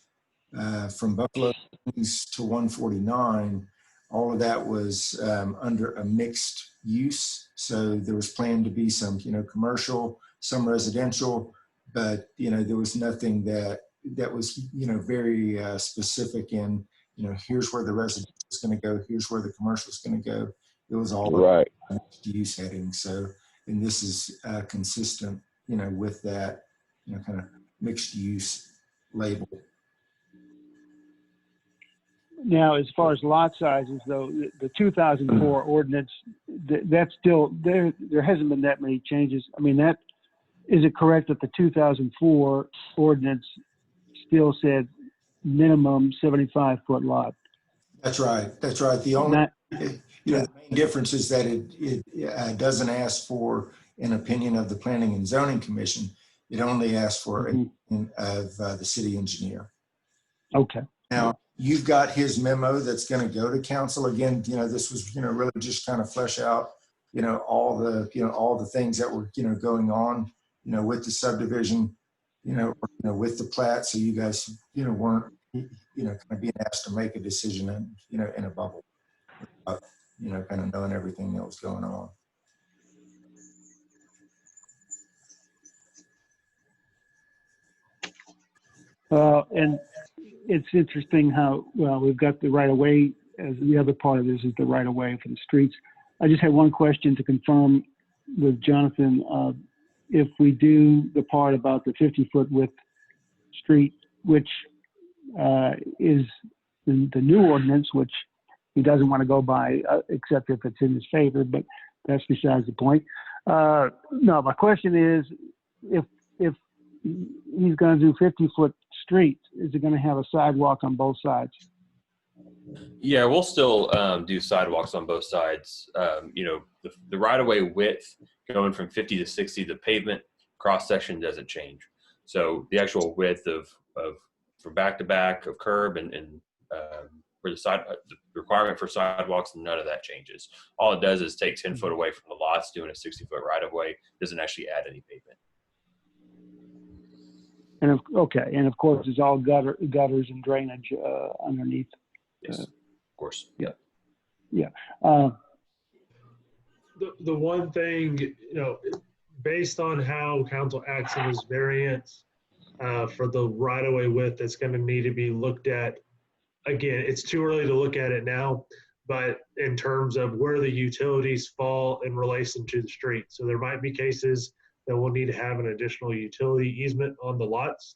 from Buffalo Springs to 149, all of that was under a mixed use. So there was planned to be some, commercial, some residential, but, there was nothing that was, very specific in, here's where the residential is going to go, here's where the commercial is going to go. It was all Right. mixed use heading. So, and this is consistent, with that, kind of mixed use label. Now, as far as lot sizes, though, the 2004 ordinance, that's still there. There hasn't been that many changes. I mean, is it correct that the 2004 ordinance still said minimum 75-foot lot? That's right. That's right. The only, the main difference is that it doesn't ask for an opinion of the Planning and Zoning Commission. It only asks for an opinion of the city engineer. Okay. Now, you've got his memo that's going to go to council. Again, this was, really just kind of flesh out, all the things that were, going on, with the subdivision, with the plat. So you guys, weren't, kind of being asked to make a decision in a bubble, kind of knowing everything that was going on. And it's interesting how, we've got the right of way as the other part of this is the right of way for the streets. I just had one question to confirm with Jonathan. If we do the part about the 50-foot width street, which is the new ordinance, which he doesn't want to go by, except if it's in his favor, but that's besides the point. No, my question is, if he's going to do 50-foot streets, is it going to have a sidewalk on both sides? Yeah, we'll still do sidewalks on both sides. The right-of-way width going from 50 to 60, the pavement cross-section doesn't change. So the actual width of from back to back of curb and where the requirement for sidewalks, none of that changes. All it does is take 10 foot away from the lots, doing a 60-foot right-of-way. Doesn't actually add any pavement. And of course, it's all gutters and drainage underneath. Yes, of course. Yeah. The one thing, based on how council acts in this variance for the right-of-way width, that's going to need to be looked at. Again, it's too early to look at it now, but in terms of where the utilities fall in relation to the street. So there might be cases that we'll need to have an additional utility easement on the lots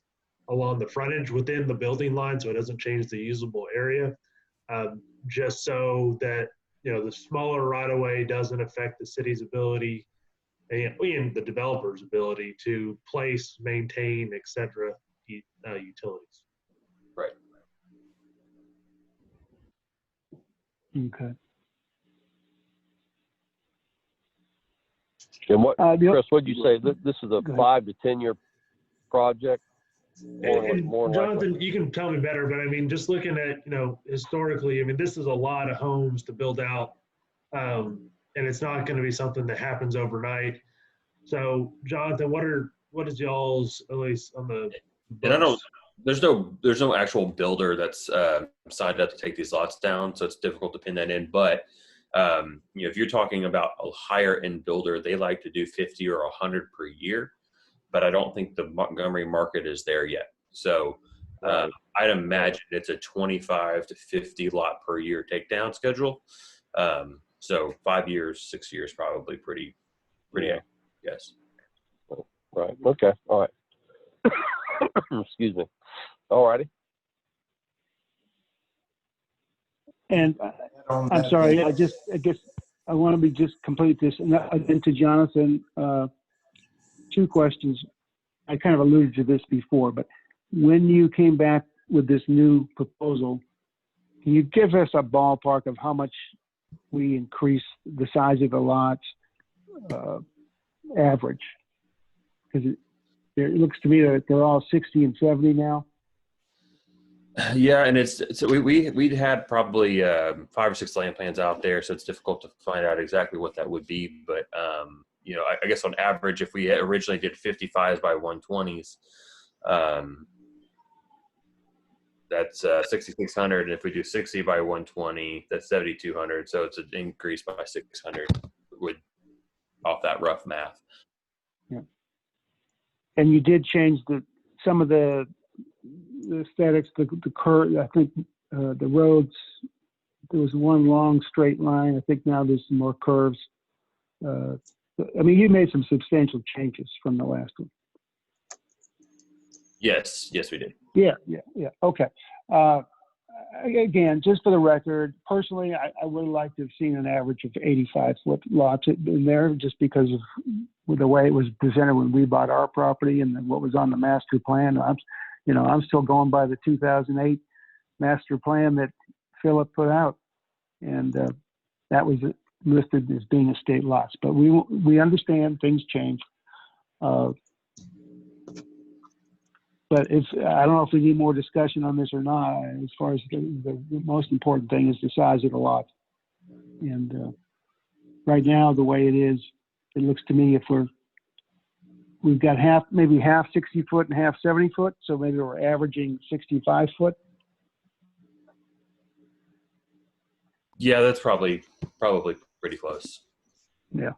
along the frontage within the building line, so it doesn't change the usable area, just so that the smaller right-of-way doesn't affect the city's ability and the developer's ability to place, maintain, etc. Utilities. Right. Okay. And what, Chris, what did you say? This is a Go ahead. 5 to 10 year project? More Jonathan, likely. you can tell me better, but I mean, just looking at, historically, I mean, this is a lot of homes to build out. And it's not going to be something that happens overnight. So Jonathan, what is y'all's, at least on the And I don't, there's no actual builder that's signed up to take these lots down, so it's difficult to pin that in. But if you're talking about a higher end builder, they like to do 50 or 100 per year. But I don't think the Montgomery market is there yet. So I'd imagine it's a 25 to 50 lot per year takedown schedule. So 5 years, 6 years, probably pretty accurate, yes. Right. Okay. All right. Excuse me. All righty. And I'm sorry, I guess I want to just complete this. And then to Jonathan, 2 questions. I kind of alluded to this before, but when you came back with this new proposal, can you give us a ballpark of how much we increased the size of the lots, average? Because it looks to me that they're all 60 and 70 now. Yeah, and it's so we'd had probably 5 or 6 land plans out there, so it's difficult to find out exactly what that would be. But you know, I guess on average, if we originally did 55s by 120s, that's 6,600. And if we do 60 by 120, that's 7,200. So it's an increase by 600 would off that rough math. Yeah. And you did change some of the aesthetics, the curve. I think the roads. There was one long straight line. I think now there's some more curves. I mean, you made some substantial changes from the last one. Yes, we did. Yeah. Okay. Again, just for the record, personally, I would like to have seen an average of 85-foot lots in there, just because of the way it was presented when we bought our property and what was on the master plan. I'm still going by the 2008 master plan that Philip put out, and that was listed as being estate lots. But we understand things change. But I don't know if we need more discussion on this or not. As far as the most important thing is the size of the lot. And right now, the way it is, it looks to me we've got maybe half 60 foot and half 70 foot. So maybe we're averaging 65 foot. Yeah, that's probably pretty close. Yeah.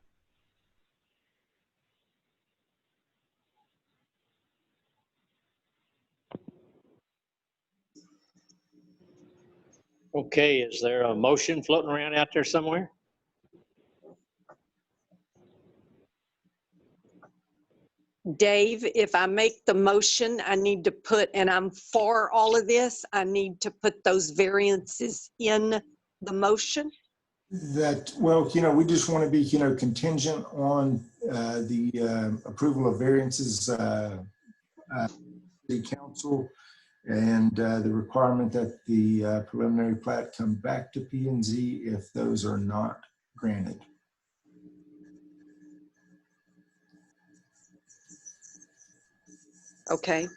Okay, is there a motion floating around out there somewhere? Dave, if I make the motion, I need to put, and I'm for all of this, I need to put those variances in the motion? Well, we just want to be, contingent on the approval of variances, the council, and the requirement that the preliminary plat come back to P&Z if those are not granted. Okay.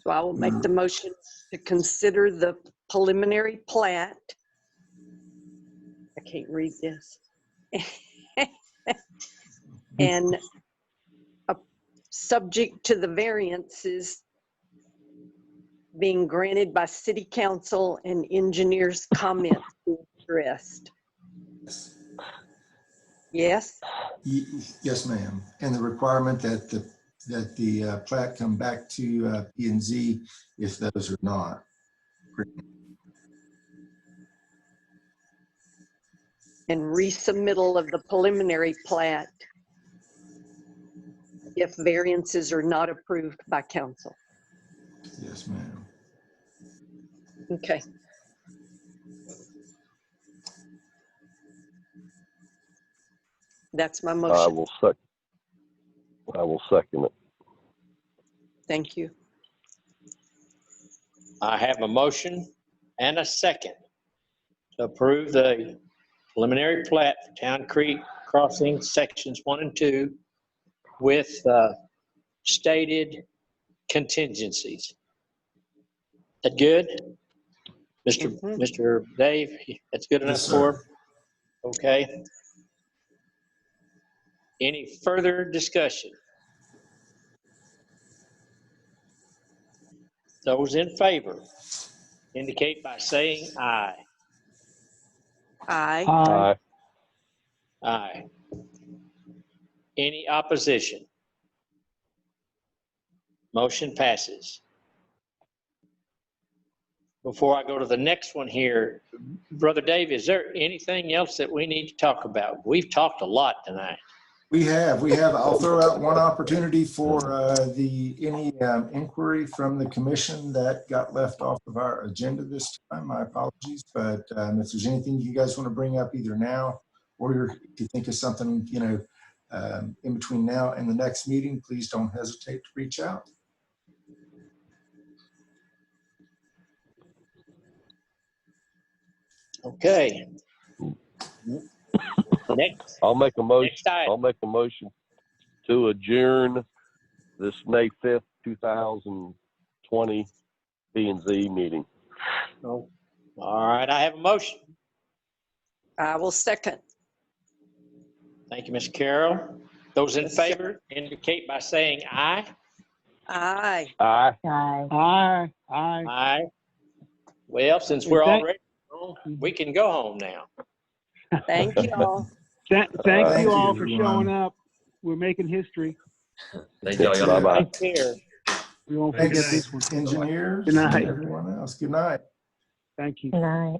So I will make the motion to consider the preliminary plat. I can't read this. And subject to the variances being granted by city council and engineers' comments addressed. Yes? Yes, ma'am. And the requirement that the plat come back to P&Z if those are not. And resubmittal of the preliminary plat if variances are not approved by council. Yes, ma'am. Okay. That's my motion. I will second it. Thank you. I have a motion and a second to approve the preliminary plat for Town Creek Crossing sections 1 and 2 with stated contingencies. That good? Mr. Dave, that's good enough Yes, for? sir. Okay. Any further discussion? Those in favor indicate by saying aye. Aye. Aye. Aye. Any opposition? Motion passes. Before I go to the next one here, Brother Dave, is there anything else that we need to talk about? We've talked a lot tonight. We have. I'll throw out one opportunity for any inquiry from the commission that got left off of our agenda this time. My apologies, but if there's anything you guys want to bring up either now or if you think of something, In between now and the next meeting, please don't hesitate to reach out. Okay. Next, I'll make a motion. next item. I'll make a motion to adjourn this May 5th, 2020 P&Z meeting. Oh, all right, I have a motion. I will second. Thank you, Ms. Carroll. Those in favor indicate by saying aye. Aye. Aye. Aye. Aye. Aye. Aye. Well, since we're already home, we can go home now. Thank you all. Thank Thank you all you, for everyone. showing up. We're making history. Thank y'all. Y'all Bye-bye. Take care. We won't forget Thanks, this one. engineers Good night. and everyone else. Good night. Thank you. Good night.